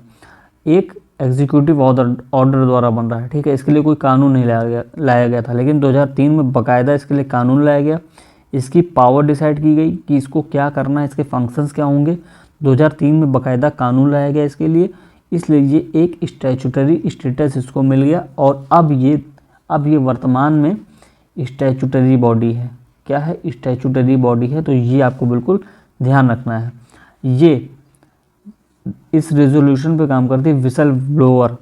एक एग्जीक्यूटिव ऑर्डर द्वारा बन रहा है। ठीक है, इसके लिए कोई कानून नहीं लाया गया था, लेकिन 2003 में बाकायदा इसके लिए कानून लाया गया। इसकी पावर डिसाइड की गई कि इसको क्या करना है, इसके फंक्शंस क्या होंगे। 2003 में बाकायदा कानून लाया गया इसके लिए, इसलिए ये एक स्टैट्यूटरी स्टेटस इसको मिल गया। और अब ये वर्तमान में स्टैट्यूटरी बॉडी है। क्या है, स्टैट्यूटरी बॉडी है। तो ये आपको बिल्कुल ध्यान रखना है। ये इस रेजोल्यूशन पे काम करती है विसल ब्लोअर।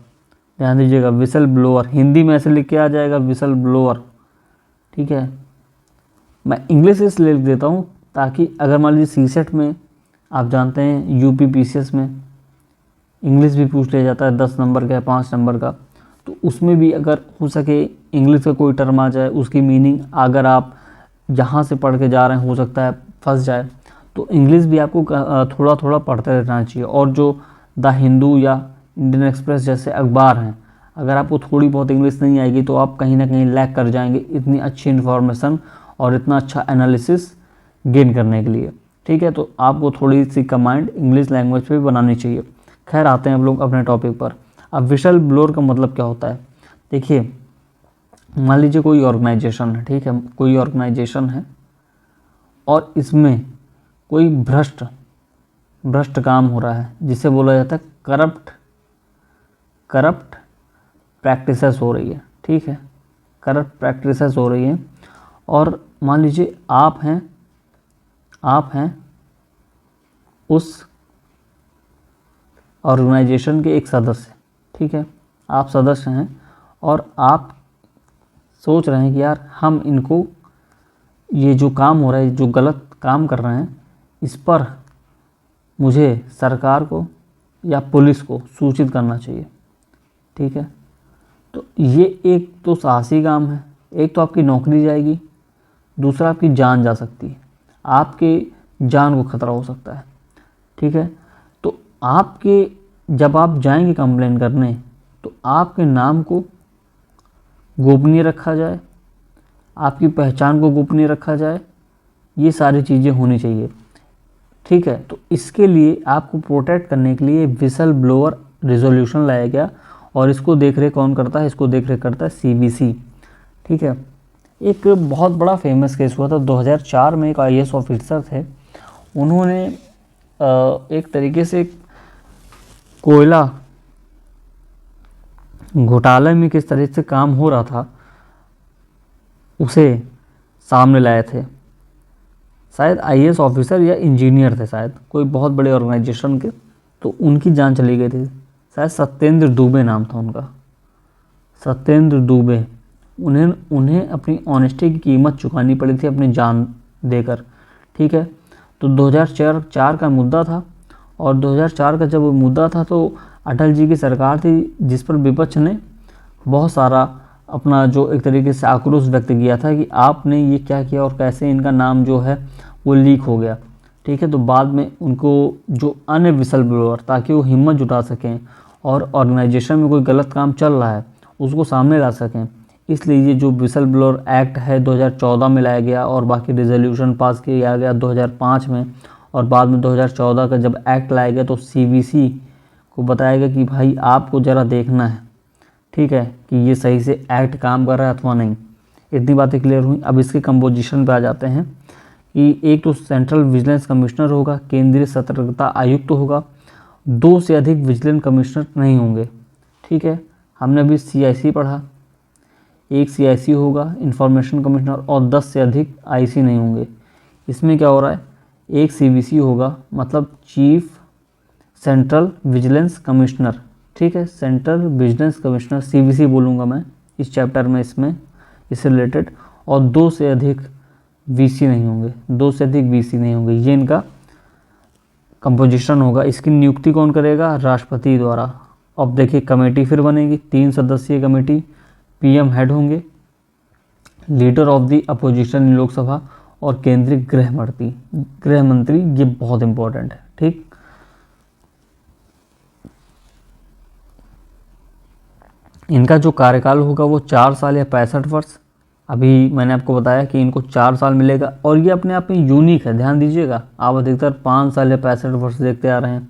ध्यान दीजिएगा, विसल ब्लोअर हिंदी में ऐसे लिख के आ जाएगा, विसल ब्लोअर। ठीक है, मैं इंग्लिश इसलिए लिख देता हूँ ताकि अगर मान लीजिए CSET में आप जानते हैं UP-PCS में इंग्लिश भी पूछ लिया जाता है 10 नंबर का या 5 नंबर का, तो उसमें भी अगर हो सके इंग्लिश का कोई टर्म आ जाए, उसकी मीनिंग अगर आप जहाँ से पढ़ के जा रहे हैं हो सकता है फंस जाए, तो इंग्लिश भी आपको थोड़ा थोड़ा पढ़ते रहना चाहिए। और जो द हिंदू या इंडियन एक्सप्रेस जैसे अखबार हैं, अगर आपको थोड़ी बहुत इंग्लिश नहीं आएगी तो आप कहीं ना कहीं लैग कर जाएंगे इतनी अच्छी इन्फॉर्मेशन और इतना अच्छा एनालिसिस गेन करने के लिए। ठीक है, तो आपको थोड़ी सी कमांड इंग्लिश लैंग्वेज पे भी बनानी चाहिए। खैर, आते हैं हम लोग अपने टॉपिक पर। अब विसल ब्लोअर का मतलब क्या होता है, देखिए मान लीजिए कोई ऑर्गेनाइजेशन है। ठीक है, कोई ऑर्गेनाइजेशन है और इसमें कोई भ्रष्ट काम हो रहा है, जिसे बोला जाता है करप्ट प्रैक्टिसेस हो रही है। ठीक है, करप्ट प्रैक्टिसेस हो रही है। और मान लीजिए आप हैं उस ऑर्गेनाइजेशन के एक सदस्य। ठीक है, आप सदस्य हैं और आप सोच रहे हैं कि यार हम इनको ये जो काम हो रहा है, जो गलत काम कर रहे हैं, इस पर मुझे सरकार को या पुलिस को सूचित करना चाहिए। ठीक है, तो ये एक तो साहसी काम है, एक तो आपकी नौकरी जाएगी, दूसरा आपकी जान जा सकती है, आपके जान को खतरा हो सकता है। ठीक है, तो जब आप जाएंगे कंप्लेन करने, तो आपके नाम को गोपनीय रखा जाए, आपकी पहचान को गोपनीय रखा जाए, ये सारी चीज़ें होनी चाहिए। ठीक है, तो इसके लिए आपको प्रोटेक्ट करने के लिए विसल ब्लोअर रेजोल्यूशन लाया गया, और इसको देख रेख कौन करता है, इसको देख रेख करता है CBC। ठीक है, एक बहुत बड़ा फेमस केस हुआ था 2004 में। एक IAS ऑफिसर थे, उन्होंने एक तरीके से कोयला घोटाले में किस तरह से काम हो रहा था उसे सामने लाए थे। शायद IAS ऑफिसर या इंजीनियर थे, शायद कोई बहुत बड़े ऑर्गेनाइजेशन के, तो उनकी जान चली गई थी। शायद सत्येंद्र दुबे नाम था उनका, सत्येंद्र दुबे। उन्हें अपनी ऑनेस्टी की कीमत चुकानी पड़ी थी अपनी जान देकर। ठीक है, तो 2004 का मुद्दा था, और 2004 का जब मुद्दा था तो अटल जी की सरकार थी, जिस पर विपक्ष ने बहुत सारा अपना जो एक तरीके से आक्रोश व्यक्त किया था कि आपने ये क्या किया और कैसे इनका नाम जो है वो लीक हो गया। ठीक है, तो बाद में उनको जो अन्य विसल ब्लोअर, ताकि वो हिम्मत जुटा सकें और ऑर्गेनाइजेशन में कोई गलत काम चल रहा है उसको सामने ला सकें, इसलिए ये जो विसल ब्लोअर एक्ट है 2014 में लाया गया, और बाकी रेजोल्यूशन पास किया गया 2005 में, और बाद में 2014 का जब एक्ट लाया गया तो CBC को बताया गया कि भाई आपको ज़रा देखना है, ठीक है, कि ये सही से एक्ट काम कर रहा है अथवा नहीं। इतनी बातें क्लियर हुई। अब इसके कंपोजिशन पे आ जाते हैं कि एक तो सेंट्रल विजिलेंस कमिश्नर होगा, केंद्रीय सतर्कता आयुक्त होगा, 2 से अधिक विजिलेंस कमिश्नर नहीं होंगे। ठीक है, हमने अभी CIC पढ़ा, एक CIC होगा इंफॉर्मेशन कमिश्नर, और 10 से अधिक IC नहीं होंगे। इसमें क्या हो रहा है, एक CVC होगा, मतलब चीफ सेंट्रल विजिलेंस कमिश्नर। ठीक है, सेंट्रल विजिलेंस कमिश्नर CVC बोलूँगा मैं इस चैप्टर में, इसमें इससे रिलेटेड, और 2 से अधिक VC नहीं होंगे, 2 से अधिक VC नहीं होंगे। ये इनका कंपोजिशन होगा। इसकी नियुक्ति कौन करेगा, राष्ट्रपति द्वारा। अब देखिए कमेटी फिर बनेगी, 3 सदस्यीय कमेटी, PM हेड होंगे, leader of the opposition in Lok Sabha, और केंद्रीय गृह मंत्री, ये बहुत इंपॉर्टेंट है। ठीक, इनका जो कार्यकाल होगा वो 4 साल या 65 वर्ष। अभी मैंने आपको बताया कि इनको 4 साल मिलेगा और ये अपने आप में यूनिक है। ध्यान दीजिएगा, आप अधिकतर 5 साल या 65 वर्ष देखते आ रहे हैं,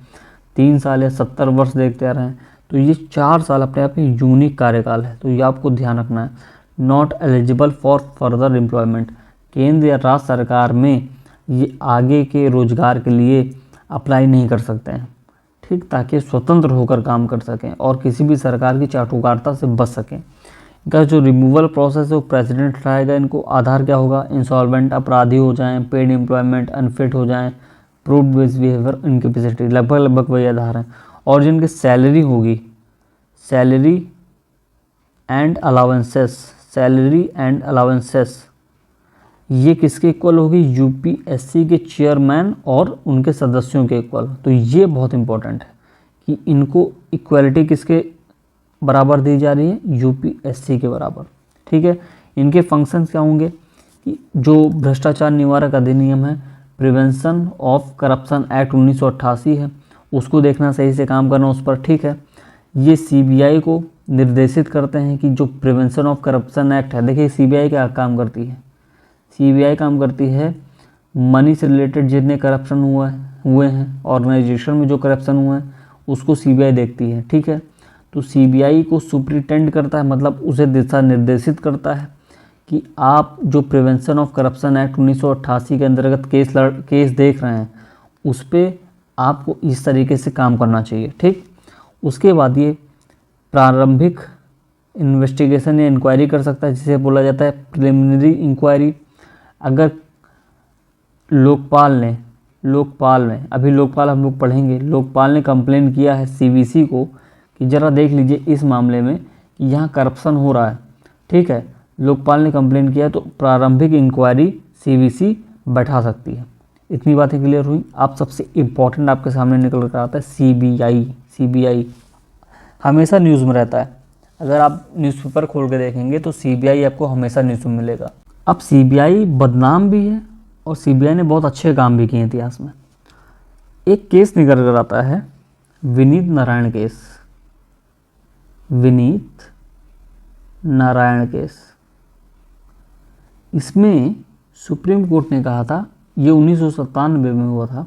3 साल या 70 वर्ष देखते आ रहे हैं, तो ये 4 साल अपने आप में यूनिक कार्यकाल है, तो ये आपको ध्यान रखना है। Not eligible for further employment, केंद्र या राज्य सरकार में ये आगे के रोजगार के लिए अप्लाई नहीं कर सकते हैं। ठीक, ताकि स्वतंत्र होकर काम कर सकें और किसी भी सरकार की चाटुकारिता से बच सकें। इनका जो रिमूवल प्रोसेस है वो प्रेसिडेंट उठाएगा। इनको आधार क्या होगा, इंसॉल्वेंट, अपराधी हो जाएं, पेड एम्प्लॉयमेंट, अनफिट हो जाएं, प्रूव्ड बिहेवियर, इनकेपेसिटी, लगभग वही आधार हैं। और जिनकी सैलरी होगी, सैलरी एंड अलाउंसेस, ये किसके इक्वल होगी, यूपीएससी के चेयरमैन और उनके सदस्यों के इक्वल। तो ये बहुत इंपॉर्टेंट है कि इनको इक्वलिटी किसके बराबर दी जा रही है, यूपीएससी के बराबर। ठीक है, इनके फंक्शंस क्या होंगे कि जो भ्रष्टाचार निवारक अधिनियम है, प्रिवेंशन ऑफ करप्शन एक्ट 1988 है, उसको देखना, सही से काम करना उस पर। ठीक है, ये सीबीआई को निर्देशित करते हैं कि जो प्रिवेंशन ऑफ करप्शन एक्ट है, देखिए सीबीआई क्या काम करती है, सीबीआई काम करती है मनी से रिलेटेड जितने करप्शन हुए हैं, ऑर्गेनाइजेशन में जो करप्शन हुए हैं उसको सीबीआई देखती है। ठीक है, तो सीबीआई को सुपरिटेंड करता है, मतलब उसे दिशा निर्देशित करता है कि आप जो प्रिवेंशन ऑफ करप्शन एक्ट 1988 के अंतर्गत केस देख रहे हैं उस पर आपको इस तरीके से काम करना चाहिए। ठीक, उसके बाद ये प्रारंभिक इन्वेस्टिगेशन या इंक्वायरी कर सकता है, जिसे बोला जाता है प्रिलिमिनरी इंक्वायरी। अगर लोकपाल ने अभी लोकपाल हम लोग पढ़ेंगे, लोकपाल ने कंप्लेन किया है सीवीसी को कि ज़रा देख लीजिए इस मामले में कि यहाँ करप्शन हो रहा है। ठीक है, लोकपाल ने कंप्लेन किया तो प्रारंभिक इंक्वायरी सीवीसी बैठा सकती है। इतनी बातें क्लियर हुई। आप सबसे इम्पॉर्टेंट आपके सामने निकल कर आता है सीबीआई हमेशा न्यूज़ में रहता है। अगर आप न्यूज़पेपर खोल के देखेंगे तो सीबीआई आपको हमेशा न्यूज़ में मिलेगा। अब सीबीआई बदनाम भी है और सीबीआई ने बहुत अच्छे काम भी किए इतिहास में। एक केस निकल कर आता है विनीत नारायण केस। इसमें सुप्रीम कोर्ट ने कहा था, ये 1997 में हुआ था,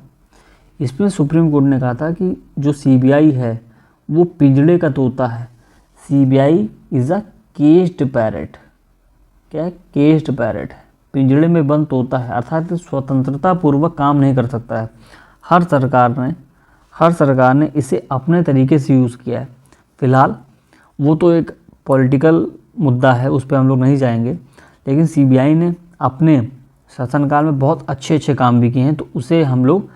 इसमें सुप्रीम कोर्ट ने कहा था कि जो सीबीआई है वो पिंजड़े का तोता है। CBI is a caged parrot. क्या है, केज्ड पैरट है, पिंजड़े में बंद तोता है, अर्थात स्वतंत्रता पूर्वक काम नहीं कर सकता है। हर सरकार ने इसे अपने तरीके से यूज़ किया है। फिलहाल वो तो एक पॉलिटिकल मुद्दा है, उस पर हम लोग नहीं जाएंगे, लेकिन सीबीआई ने अपने शासनकाल में बहुत अच्छे काम भी किए हैं, तो उसे हम लोग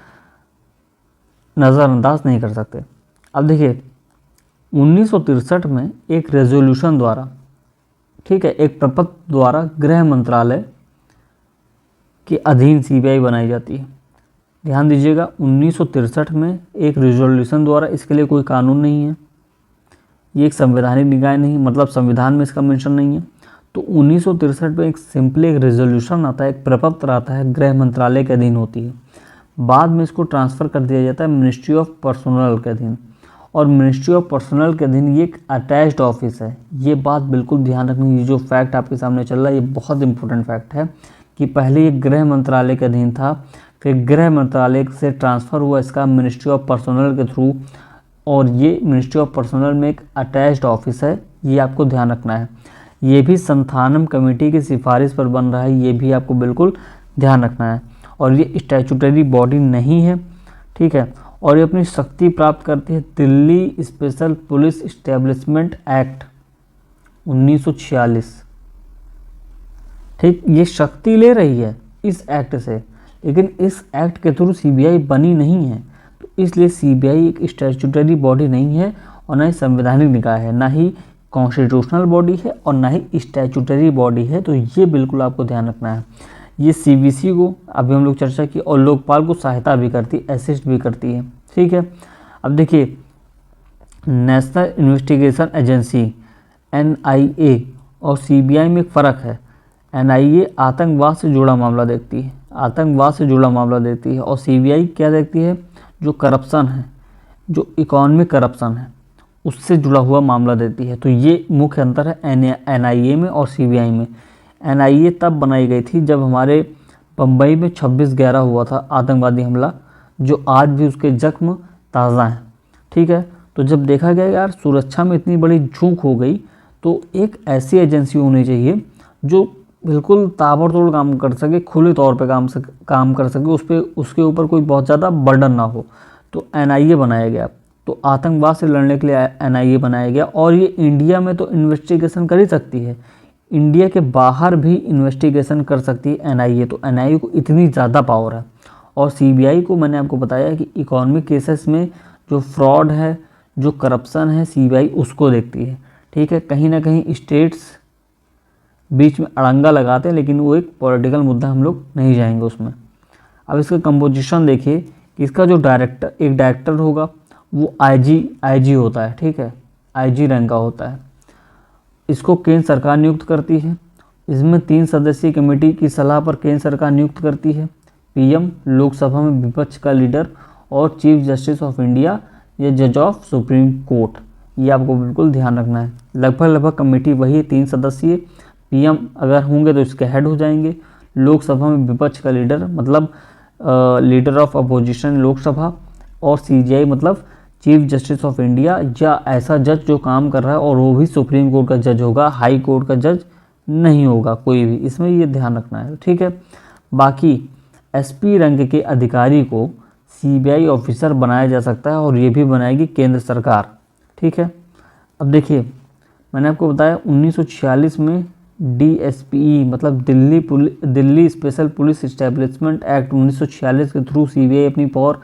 नज़रअंदाज नहीं कर सकते। अब देखिए 1963 में एक रेजोल्यूशन द्वारा, ठीक है, एक प्रपत्र द्वारा गृह मंत्रालय के अधीन सीबीआई बनाई जाती है। ध्यान दीजिएगा, 1963 में एक रेजोल्यूशन द्वारा, इसके लिए कोई कानून नहीं है, ये एक संवैधानिक निकाय नहीं, मतलब संविधान में इसका मेंशन नहीं है। तो 1963 में एक सिंपली एक रेजोल्यूशन आता है, एक प्रपत्र आता है, गृह मंत्रालय के अधीन होती है। बाद में इसको ट्रांसफ़र कर दिया जाता है मिनिस्ट्री ऑफ पर्सनल के अधीन, और मिनिस्ट्री ऑफ पर्सनल के अधीन ये एक अटैच्ड ऑफिस है। ये बात बिल्कुल ध्यान रखनी, ये जो फैक्ट आपके सामने चल रहा है ये बहुत इंपॉर्टेंट फैक्ट है कि पहले ये गृह मंत्रालय के अधीन था, फिर गृह मंत्रालय से ट्रांसफ़र हुआ इसका मिनिस्ट्री ऑफ पर्सनल के थ्रू, और ये मिनिस्ट्री ऑफ पर्सनल में एक अटैच्ड ऑफिस है, ये आपको ध्यान रखना है। ये भी संथानम कमेटी की सिफारिश पर बन रहा है, ये भी आपको बिल्कुल ध्यान रखना है। और ये स्टैट्यूटरी बॉडी नहीं है, ठीक है, और ये अपनी शक्ति प्राप्त करती है Delhi special police establishment act 1946। ठीक, ये शक्ति ले रही है इस एक्ट से, लेकिन इस एक्ट के थ्रू सीबीआई बनी नहीं है, तो इसलिए सीबीआई एक स्टैट्यूटरी बॉडी नहीं है और ना ही संवैधानिक निकाय है, ना ही कॉन्स्टिट्यूशनल बॉडी है और ना ही स्टैट्यूटरी बॉडी है। तो ये बिल्कुल आपको ध्यान रखना है। ये सीवीसी को अभी हम लोग चर्चा की, और लोकपाल को सहायता भी करती है, असिस्ट भी करती है। ठीक है, अब देखिए नेशनल इन्वेस्टिगेशन एजेंसी NIA और सीबीआई में एक फ़र्क है। एनआईए आतंकवाद से जुड़ा मामला देखती है, आतंकवाद से जुड़ा मामला देखती है, और सीबीआई क्या देखती है, जो करप्शन है, जो इकोनॉमिक करप्शन है उससे जुड़ा हुआ मामला देती है। तो ये मुख्य अंतर है एनआईए में और सीबीआई में। एनआईए तब बनाई गई थी जब हमारे बम्बई में 26/11 हुआ था आतंकवादी हमला, जो आज भी उसके जख्म ताज़ा हैं। ठीक है, तो जब देखा गया यार सुरक्षा में इतनी बड़ी चूक हो गई, तो एक ऐसी एजेंसी होनी चाहिए जो बिल्कुल ताबड़तोड़ काम कर सके, खुले तौर पे काम कर सके, उसके ऊपर कोई बहुत ज़्यादा बर्डन ना हो। तो एनआईए बनाया गया। तो आतंकवाद से लड़ने के लिए एनआईए बनाया गया, और ये इंडिया में तो इन्वेस्टिगेशन कर ही सकती है, इंडिया के बाहर भी इन्वेस्टिगेशन कर सकती है एनआईए। तो एनआईए को इतनी ज़्यादा पावर है। और सीबीआई को मैंने आपको बताया कि इकोनॉमिक केसेस में जो फ्रॉड है, जो करप्शन है, सीबीआई उसको देखती है। ठीक है, कहीं ना कहीं स्टेट्स बीच में अड़ंगा लगाते हैं, लेकिन वो एक पॉलिटिकल मुद्दा, हम लोग नहीं जाएंगे उसमें। अब इसका कंपोजिशन देखिए कि इसका जो एक डायरेक्टर होगा वो आईजी होता है। ठीक है, आईजी रैंक का होता है। इसको केंद्र सरकार नियुक्त करती है। इसमें 3 सदस्यीय कमेटी की सलाह पर केंद्र सरकार नियुक्त करती है। पीएम, लोकसभा में विपक्ष का लीडर, और चीफ जस्टिस ऑफ इंडिया या जज ऑफ सुप्रीम कोर्ट। ये आपको बिल्कुल ध्यान रखना है। लगभग कमेटी वही है, 3 सदस्यीय। पीएम अगर होंगे तो इसके हेड हो जाएंगे। लोकसभा में विपक्ष का लीडर मतलब लीडर ऑफ अपोजिशन लोकसभा, और सीजीआई मतलब चीफ जस्टिस ऑफ इंडिया, या ऐसा जज जो काम कर रहा है, और वो भी सुप्रीम कोर्ट का जज होगा, हाई कोर्ट का जज नहीं होगा कोई भी। इसमें ये ध्यान रखना है। ठीक है, बाकी एसपी रैंक के अधिकारी को सीबीआई ऑफिसर बनाया जा सकता है, और ये भी बनाएगी केंद्र सरकार। ठीक है, अब देखिए मैंने आपको बताया 1946 में डीएसपीई मतलब Delhi special police establishment act 1946 के थ्रू सीबीआई अपनी पावर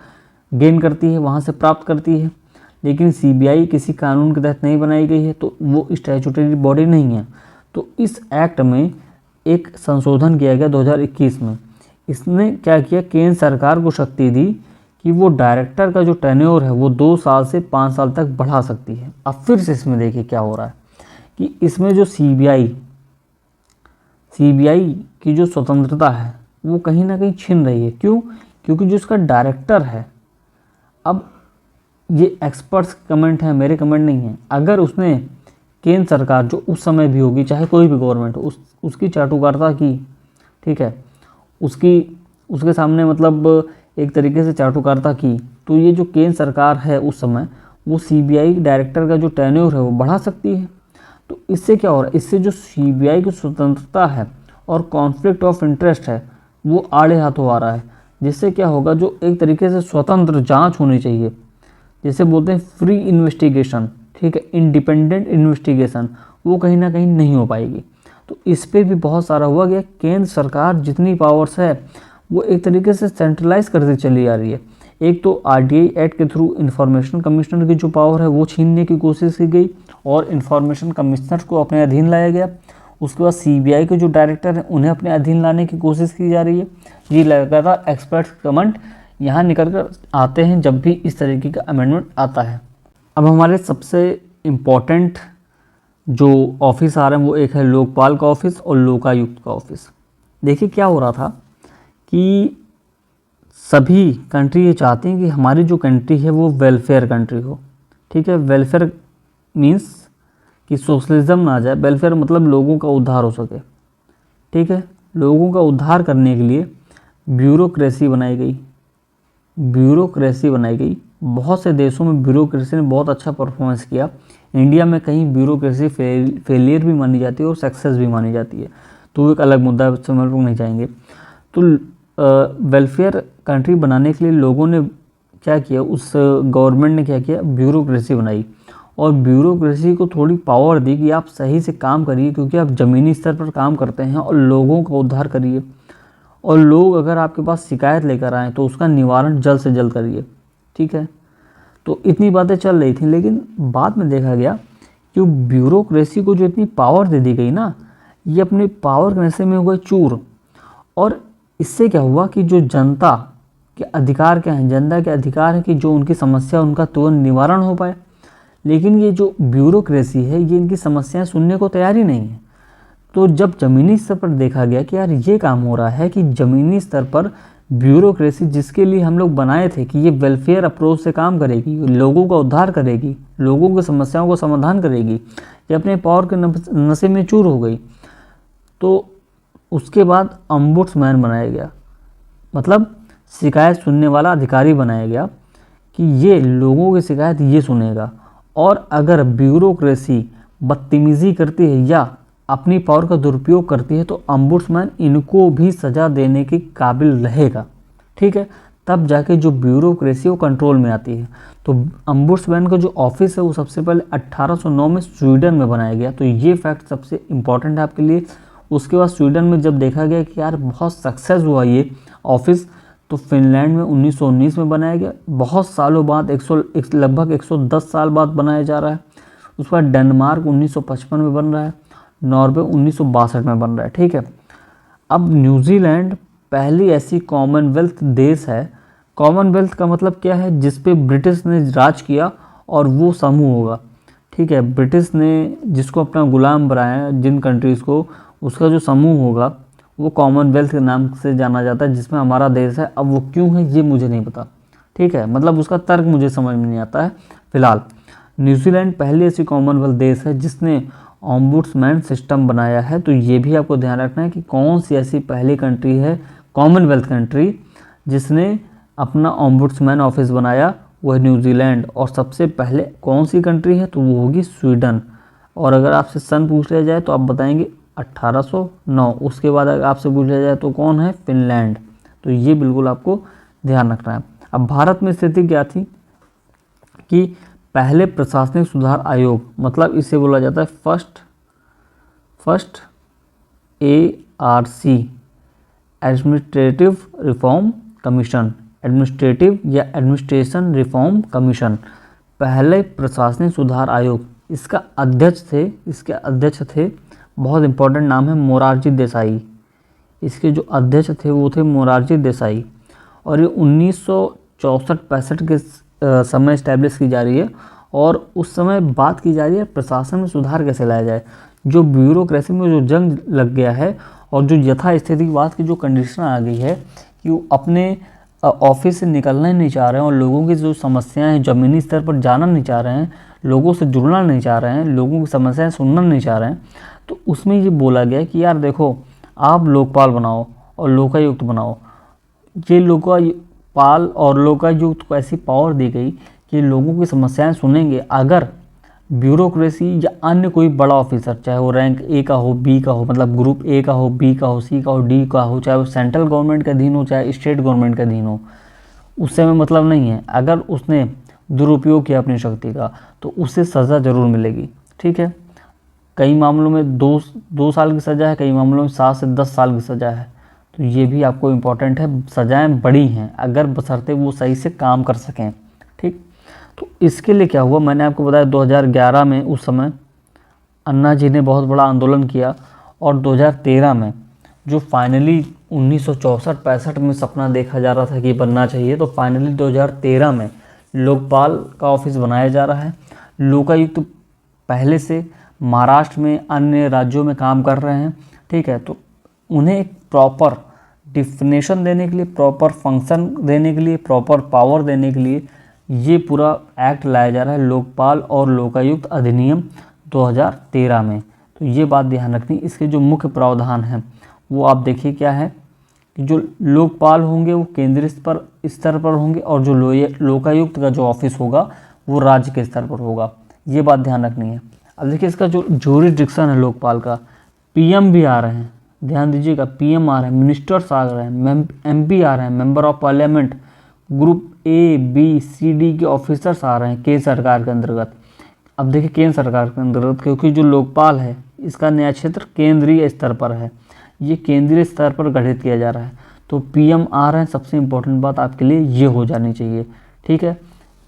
गेन करती है, वहाँ से प्राप्त करती है। लेकिन सीबीआई किसी कानून के तहत नहीं बनाई गई है, तो वो स्टैट्यूटरी बॉडी नहीं है। तो इस एक्ट में एक संशोधन किया गया 2021 में। इसने क्या किया, केंद्र सरकार को शक्ति दी कि वो डायरेक्टर का जो टेन्योर है वो 2 साल से 5 साल तक बढ़ा सकती है। अब फिर से इसमें देखिए क्या हो रहा है कि इसमें जो सीबीआई की जो स्वतंत्रता है वो कहीं ना कहीं छिन रही है। क्यों? क्योंकि जो इसका डायरेक्टर है, अब ये एक्सपर्ट्स कमेंट है, मेरे कमेंट नहीं है, अगर उसने केंद्र सरकार जो उस समय भी होगी, चाहे कोई भी गवर्नमेंट हो, उसकी चाटुकारिता की, ठीक है, उसके सामने मतलब एक तरीके से चाटुकारिता की, तो ये जो केंद्र सरकार है उस समय, वो सीबीआई डायरेक्टर का जो टेन्योर है वो बढ़ा सकती है। तो इससे क्या हो रहा है, इससे जो सीबीआई की स्वतंत्रता है और कॉन्फ्लिक्ट ऑफ इंटरेस्ट है वो आड़े हाथों आ रहा है। जिससे क्या होगा, जो एक तरीके से स्वतंत्र जांच होनी चाहिए, जैसे बोलते हैं फ्री इन्वेस्टिगेशन, ठीक है, इंडिपेंडेंट इन्वेस्टिगेशन, वो कहीं ना कहीं नहीं हो पाएगी। तो इस पर भी बहुत सारा हुआ गया। केंद्र सरकार जितनी पावर्स है वो एक तरीके से सेंट्रलाइज करती चली आ रही है। एक तो आरटीआई एक्ट के थ्रू इंफॉर्मेशन कमिश्नर की जो पावर है वो छीनने की कोशिश की गई, और इंफॉर्मेशन कमिश्नर को अपने अधीन लाया गया। उसके बाद सीबीआई के जो डायरेक्टर हैं उन्हें अपने अधीन लाने की कोशिश की जा रही है। ये लगातार एक्सपर्ट कमेंट यहाँ निकल कर आते हैं जब भी इस तरीके का अमेंडमेंट आता है। अब हमारे सबसे इम्पॉर्टेंट जो ऑफिस आ रहे हैं वो एक है लोकपाल का ऑफिस और लोकायुक्त का ऑफिस। देखिए क्या हो रहा था कि सभी कंट्री ये चाहती हैं कि हमारी जो कंट्री है वो वेलफेयर कंट्री हो। ठीक है, वेलफेयर मीन्स कि सोशलिज्म ना आ जाए, वेलफेयर मतलब लोगों का उद्धार हो सके। ठीक है, लोगों का उद्धार करने के लिए ब्यूरोक्रेसी बनाई गई। बहुत से देशों में ब्यूरोक्रेसी ने बहुत अच्छा परफॉर्मेंस किया। इंडिया में कहीं ब्यूरोक्रेसी फेलियर भी मानी जाती है और सक्सेस भी मानी जाती है, तो एक अलग मुद्दा है, उससे हम लोग नहीं जाएंगे। तो वेलफेयर कंट्री बनाने के लिए लोगों ने क्या किया, उस गवर्नमेंट ने क्या किया, ब्यूरोक्रेसी बनाई, और ब्यूरोक्रेसी को थोड़ी पावर दी कि आप सही से काम करिए, क्योंकि आप ज़मीनी स्तर पर काम करते हैं, और लोगों का उद्धार करिए। और लोग अगर आपके पास शिकायत लेकर आएँ तो उसका निवारण जल्द से जल्द करिए। ठीक है, तो इतनी बातें चल रही थी, लेकिन बाद में देखा गया कि ब्यूरोक्रेसी को जो इतनी पावर दे दी गई ना, ये अपनी पावर के नशे में हो गए चूर। और इससे क्या हुआ कि जो जनता के अधिकार क्या हैं, जनता के अधिकार है कि जो उनकी समस्या उनका तुरंत निवारण हो पाए। लेकिन ये जो ब्यूरोक्रेसी है ये इनकी समस्याएं सुनने को तैयार ही नहीं है। तो जब ज़मीनी स्तर पर देखा गया कि यार ये काम हो रहा है कि ज़मीनी स्तर पर ब्यूरोक्रेसी जिसके लिए हम लोग बनाए थे कि ये वेलफेयर अप्रोच से काम करेगी, लोगों का उद्धार करेगी, लोगों की समस्याओं का समाधान करेगी, ये अपने पावर के नशे में चूर हो गई। तो उसके बाद ombudsman बनाया गया, मतलब शिकायत सुनने वाला अधिकारी बनाया गया कि ये लोगों की शिकायत ये सुनेगा, और अगर ब्यूरोक्रेसी बदतमीज़ी करती है या अपनी पावर का दुरुपयोग करती है तो ombudsman इनको भी सज़ा देने के काबिल रहेगा। ठीक है, तब जाके जो ब्यूरोक्रेसी वो कंट्रोल में आती है। तो ombudsman का जो ऑफिस है वो सबसे पहले 1809 में स्वीडन में बनाया गया। तो ये फैक्ट सबसे इम्पॉर्टेंट है आपके लिए। उसके बाद स्वीडन में जब देखा गया कि यार बहुत सक्सेस हुआ ये ऑफिस, तो फिनलैंड में 1919 में बनाया गया। बहुत सालों बाद लगभग 110 साल बाद बनाया जा रहा है। उसके बाद डेनमार्क 1955 में बन रहा है, नॉर्वे 1962 में बन रहा है। ठीक है, अब न्यूजीलैंड पहली ऐसी कॉमनवेल्थ देश है। कॉमनवेल्थ का मतलब क्या है, जिस पे ब्रिटिश ने राज किया और वो समूह होगा। ठीक है, ब्रिटिश ने जिसको अपना गुलाम बनाया, जिन कंट्रीज़ को, उसका जो समूह होगा वो कॉमनवेल्थ के नाम से जाना जाता है, जिसमें हमारा देश है। अब वो क्यों है ये मुझे नहीं पता। ठीक है, मतलब उसका तर्क मुझे समझ में नहीं आता है फिलहाल। न्यूजीलैंड पहली ऐसी कॉमनवेल्थ देश है जिसने ऑम्बुड्समैन सिस्टम बनाया है। तो ये भी आपको ध्यान रखना है कि कौन सी ऐसी पहली कंट्री है, कॉमनवेल्थ कंट्री, जिसने अपना ऑम्बुड्समैन ऑफिस बनाया, वो है न्यूजीलैंड। और सबसे पहले कौन सी कंट्री है, तो वो होगी स्वीडन। और अगर आपसे सन पूछ लिया जाए तो आप बताएंगे 1809। उसके बाद अगर आपसे पूछ लिया जाए तो कौन है, फिनलैंड। तो ये बिल्कुल आपको ध्यान रखना है। अब भारत में स्थिति क्या थी कि पहले प्रशासनिक सुधार आयोग, मतलब इसे बोला जाता है first ARC, administrative reform commission, administrative या एडमिनिस्ट्रेशन रिफॉर्म कमीशन, पहले प्रशासनिक सुधार आयोग। इसके अध्यक्ष थे, बहुत इंपॉर्टेंट नाम है, मोरारजी देसाई। इसके जो अध्यक्ष थे वो थे मोरारजी देसाई। और ये 1964-65 के समय इस्टेब्लिश की जा रही है। और उस समय बात की जा रही है प्रशासन में सुधार कैसे लाया जाए। जो ब्यूरोक्रेसी में जो जंग लग गया है और जो यथास्थितिवाद की जो कंडीशन आ गई है कि वो अपने ऑफिस से निकलना ही नहीं चाह रहे हैं और लोगों की जो समस्याएं हैं ज़मीनी स्तर पर जाना नहीं चाह रहे हैं, लोगों से जुड़ना नहीं चाह रहे हैं, लोगों की समस्याएं सुनना नहीं चाह रहे हैं। तो उसमें ये बोला गया कि यार देखो, आप लोकपाल बनाओ और लोकायुक्त बनाओ। ये लोकपाल और लोकायुक्त को ऐसी पावर दी गई कि लोगों की समस्याएं सुनेंगे। अगर ब्यूरोक्रेसी या अन्य कोई बड़ा ऑफिसर, चाहे वो रैंक A का हो, B का हो, मतलब ग्रुप A का हो, B का हो, C का हो, D का हो, चाहे वो सेंट्रल गवर्नमेंट का अधीन हो, चाहे स्टेट गवर्नमेंट का अधीन हो, उससे हमें मतलब नहीं है। अगर उसने दुरुपयोग किया अपनी शक्ति का तो उसे सज़ा ज़रूर मिलेगी। ठीक है, कई मामलों में 2 साल की सज़ा है, कई मामलों में 7 से 10 साल की सज़ा है। तो ये भी आपको इम्पोर्टेंट है, सज़ाएं बड़ी हैं अगर बशर्ते वो सही से काम कर सकें। ठीक, तो इसके लिए क्या हुआ, मैंने आपको बताया 2011 में उस समय अन्ना जी ने बहुत बड़ा आंदोलन किया। और 2013 में जो फाइनली 1964-65 में सपना देखा जा रहा था कि बनना चाहिए, तो फाइनली 2013 में लोकपाल का ऑफिस बनाया जा रहा है। लोकायुक्त पहले से महाराष्ट्र में, अन्य राज्यों में काम कर रहे हैं। ठीक है, तो उन्हें एक प्रॉपर डिफिनेशन देने के लिए, प्रॉपर फंक्शन देने के लिए, प्रॉपर पावर देने के लिए ये पूरा एक्ट लाया जा रहा है, लोकपाल और लोकायुक्त अधिनियम 2013 में। तो ये बात ध्यान रखनी। इसके जो मुख्य प्रावधान हैं वो आप देखिए क्या है कि जो लोकपाल होंगे वो केंद्रीय स्तर पर होंगे और जो लोकायुक्त का जो ऑफिस होगा वो राज्य के स्तर पर होगा। ये बात ध्यान रखनी है। अब देखिए इसका जो ज्यूरिसडिक्शन है लोकपाल का, PM भी आ रहे हैं, ध्यान दीजिएगा, PM आ रहे हैं, मिनिस्टर्स आ रहे हैं, MP आ रहे हैं, member of parliament, group A, B, C, D के ऑफिसर्स आ रहे हैं केंद्र सरकार के अंतर्गत। अब देखिए केंद्र सरकार के अंतर्गत, क्योंकि जो लोकपाल है इसका न्याय क्षेत्र केंद्रीय स्तर पर है, ये केंद्रीय स्तर पर गठित किया जा रहा है। तो PM आ रहे हैं, सबसे इम्पोर्टेंट बात आपके लिए ये हो जानी चाहिए। ठीक है,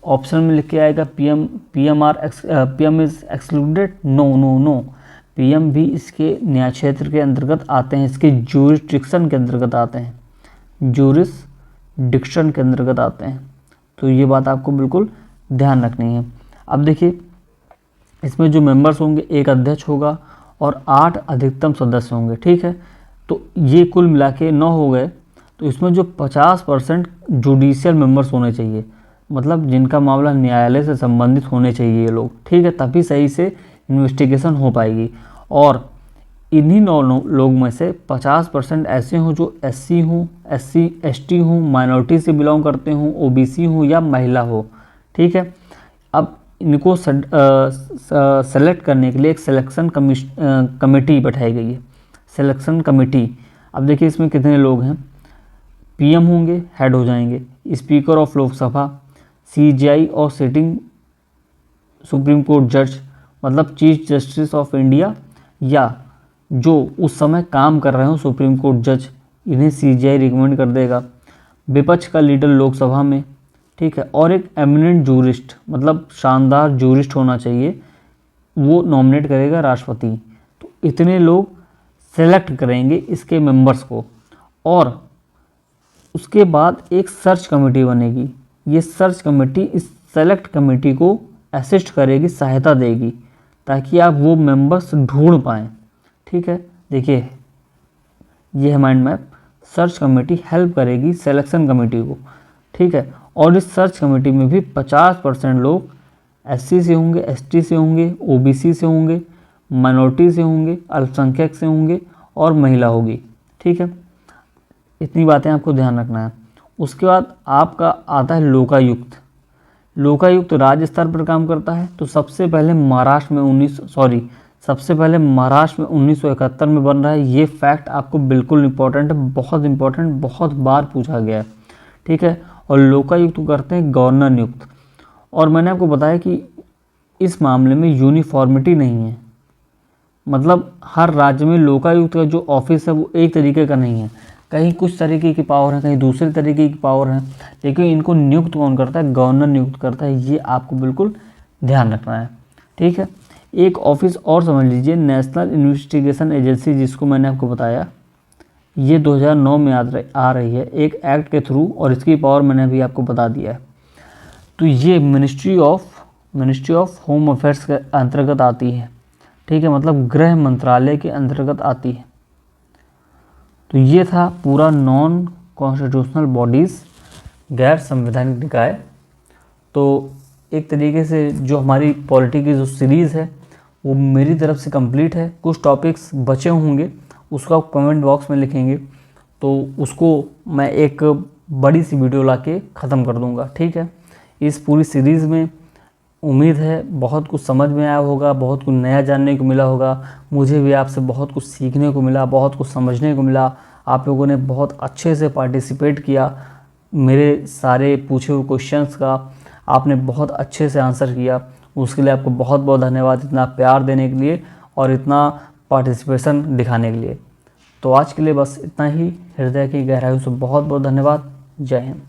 ऑप्शन में लिख के आएगा PM is excluded, no, PM भी इसके न्याय क्षेत्र के अंतर्गत आते हैं, इसके ज्यूरिसडिक्शन के अंतर्गत आते हैं, ज्यूरिसडिक्शन के अंतर्गत आते हैं। तो ये बात आपको बिल्कुल ध्यान रखनी है। अब देखिए इसमें जो मेंबर्स होंगे, एक अध्यक्ष होगा और 8 अधिकतम सदस्य होंगे। ठीक है, तो ये कुल मिला के 9 हो गए। तो इसमें जो 50% जुडिशियल मेंबर्स होने चाहिए, मतलब जिनका मामला न्यायालय से संबंधित होने चाहिए ये लोग। ठीक है, तभी सही से इन्वेस्टिगेशन हो पाएगी। और इन्हीं 9 लोग में से 50% ऐसे हों जो SC हों, SC ST हों, माइनॉरिटी से बिलोंग करते हों, OBC हों या महिला हो। ठीक है, अब इनको सेलेक्ट करने के लिए एक सिलेक्शन कमेटी बैठाई गई है, सिलेक्शन कमेटी। अब देखिए इसमें कितने लोग हैं। PM होंगे, हेड हो जाएंगे, स्पीकर ऑफ लोकसभा, CJI और सिटिंग सुप्रीम कोर्ट जज, मतलब चीफ जस्टिस ऑफ इंडिया, या जो उस समय काम कर रहे हो सुप्रीम कोर्ट जज, इन्हें CJI रिकमेंड कर देगा। विपक्ष का लीडर लोकसभा में। ठीक है, और एक एमिनेंट जूरिस्ट, मतलब शानदार जूरिस्ट होना चाहिए, वो नॉमिनेट करेगा राष्ट्रपति। तो इतने लोग सेलेक्ट करेंगे इसके मेंबर्स को, और उसके बाद एक सर्च कमेटी बनेगी। ये सर्च कमेटी इस सेलेक्ट कमेटी को असिस्ट करेगी, सहायता देगी, ताकि आप वो मेंबर्स ढूंढ पाएँ। ठीक है, देखिए ये है mind map. Search committee help करेगी सिलेक्शन कमेटी को। ठीक है, और इस सर्च कमेटी में भी 50% लोग SC से होंगे, ST से होंगे, OBC से होंगे, माइनॉरिटी से होंगे, अल्पसंख्यक से होंगे और महिला होगी। ठीक है, इतनी बातें आपको ध्यान रखना है। उसके बाद आपका आता है लोकायुक्त। लोकायुक्त राज्य स्तर पर काम करता है। तो सबसे पहले महाराष्ट्र में 1971 में बन रहा है। ये फैक्ट आपको बिल्कुल इम्पोर्टेंट है, बहुत इंपॉर्टेंट, बहुत बार पूछा गया है। ठीक है, और लोकायुक्त करते हैं गवर्नर नियुक्त। और मैंने आपको बताया कि इस मामले में यूनिफॉर्मिटी नहीं है, मतलब हर राज्य में लोकायुक्त का जो ऑफिस है वो एक तरीके का नहीं है। कहीं कुछ तरीके की पावर है, कहीं दूसरे तरीके की पावर है, लेकिन इनको नियुक्त कौन करता है? गवर्नर नियुक्त करता है। ये आपको बिल्कुल ध्यान रखना है। ठीक है, एक ऑफिस और समझ लीजिए, नेशनल इन्वेस्टिगेशन एजेंसी, जिसको मैंने आपको बताया, ये 2009 में आ रही है एक एक्ट के थ्रू, और इसकी पावर मैंने अभी आपको बता दिया है। तो ये मिनिस्ट्री ऑफ होम अफेयर्स के अंतर्गत आती है। ठीक है, मतलब गृह मंत्रालय के अंतर्गत आती है। तो ये था पूरा नॉन कॉन्स्टिट्यूशनल बॉडीज़, गैर संवैधानिक निकाय। तो एक तरीके से जो हमारी पॉलिटी की जो सीरीज़ है वो मेरी तरफ से कंप्लीट है। कुछ टॉपिक्स बचे होंगे, उसको आप कमेंट बॉक्स में लिखेंगे, तो उसको मैं एक बड़ी सी वीडियो लाके ख़त्म कर दूंगा। ठीक है, इस पूरी सीरीज़ में उम्मीद है बहुत कुछ समझ में आया होगा, बहुत कुछ नया जानने को मिला होगा। मुझे भी आपसे बहुत कुछ सीखने को मिला, बहुत कुछ समझने को मिला। आप लोगों ने बहुत अच्छे से पार्टिसिपेट किया, मेरे सारे पूछे हुए क्वेश्चंस का आपने बहुत अच्छे से आंसर किया। उसके लिए आपको बहुत बहुत धन्यवाद, इतना प्यार देने के लिए और इतना पार्टिसिपेशन दिखाने के लिए। तो आज के लिए बस इतना ही। हृदय की गहराइयों से बहुत बहुत धन्यवाद। जय हिंद।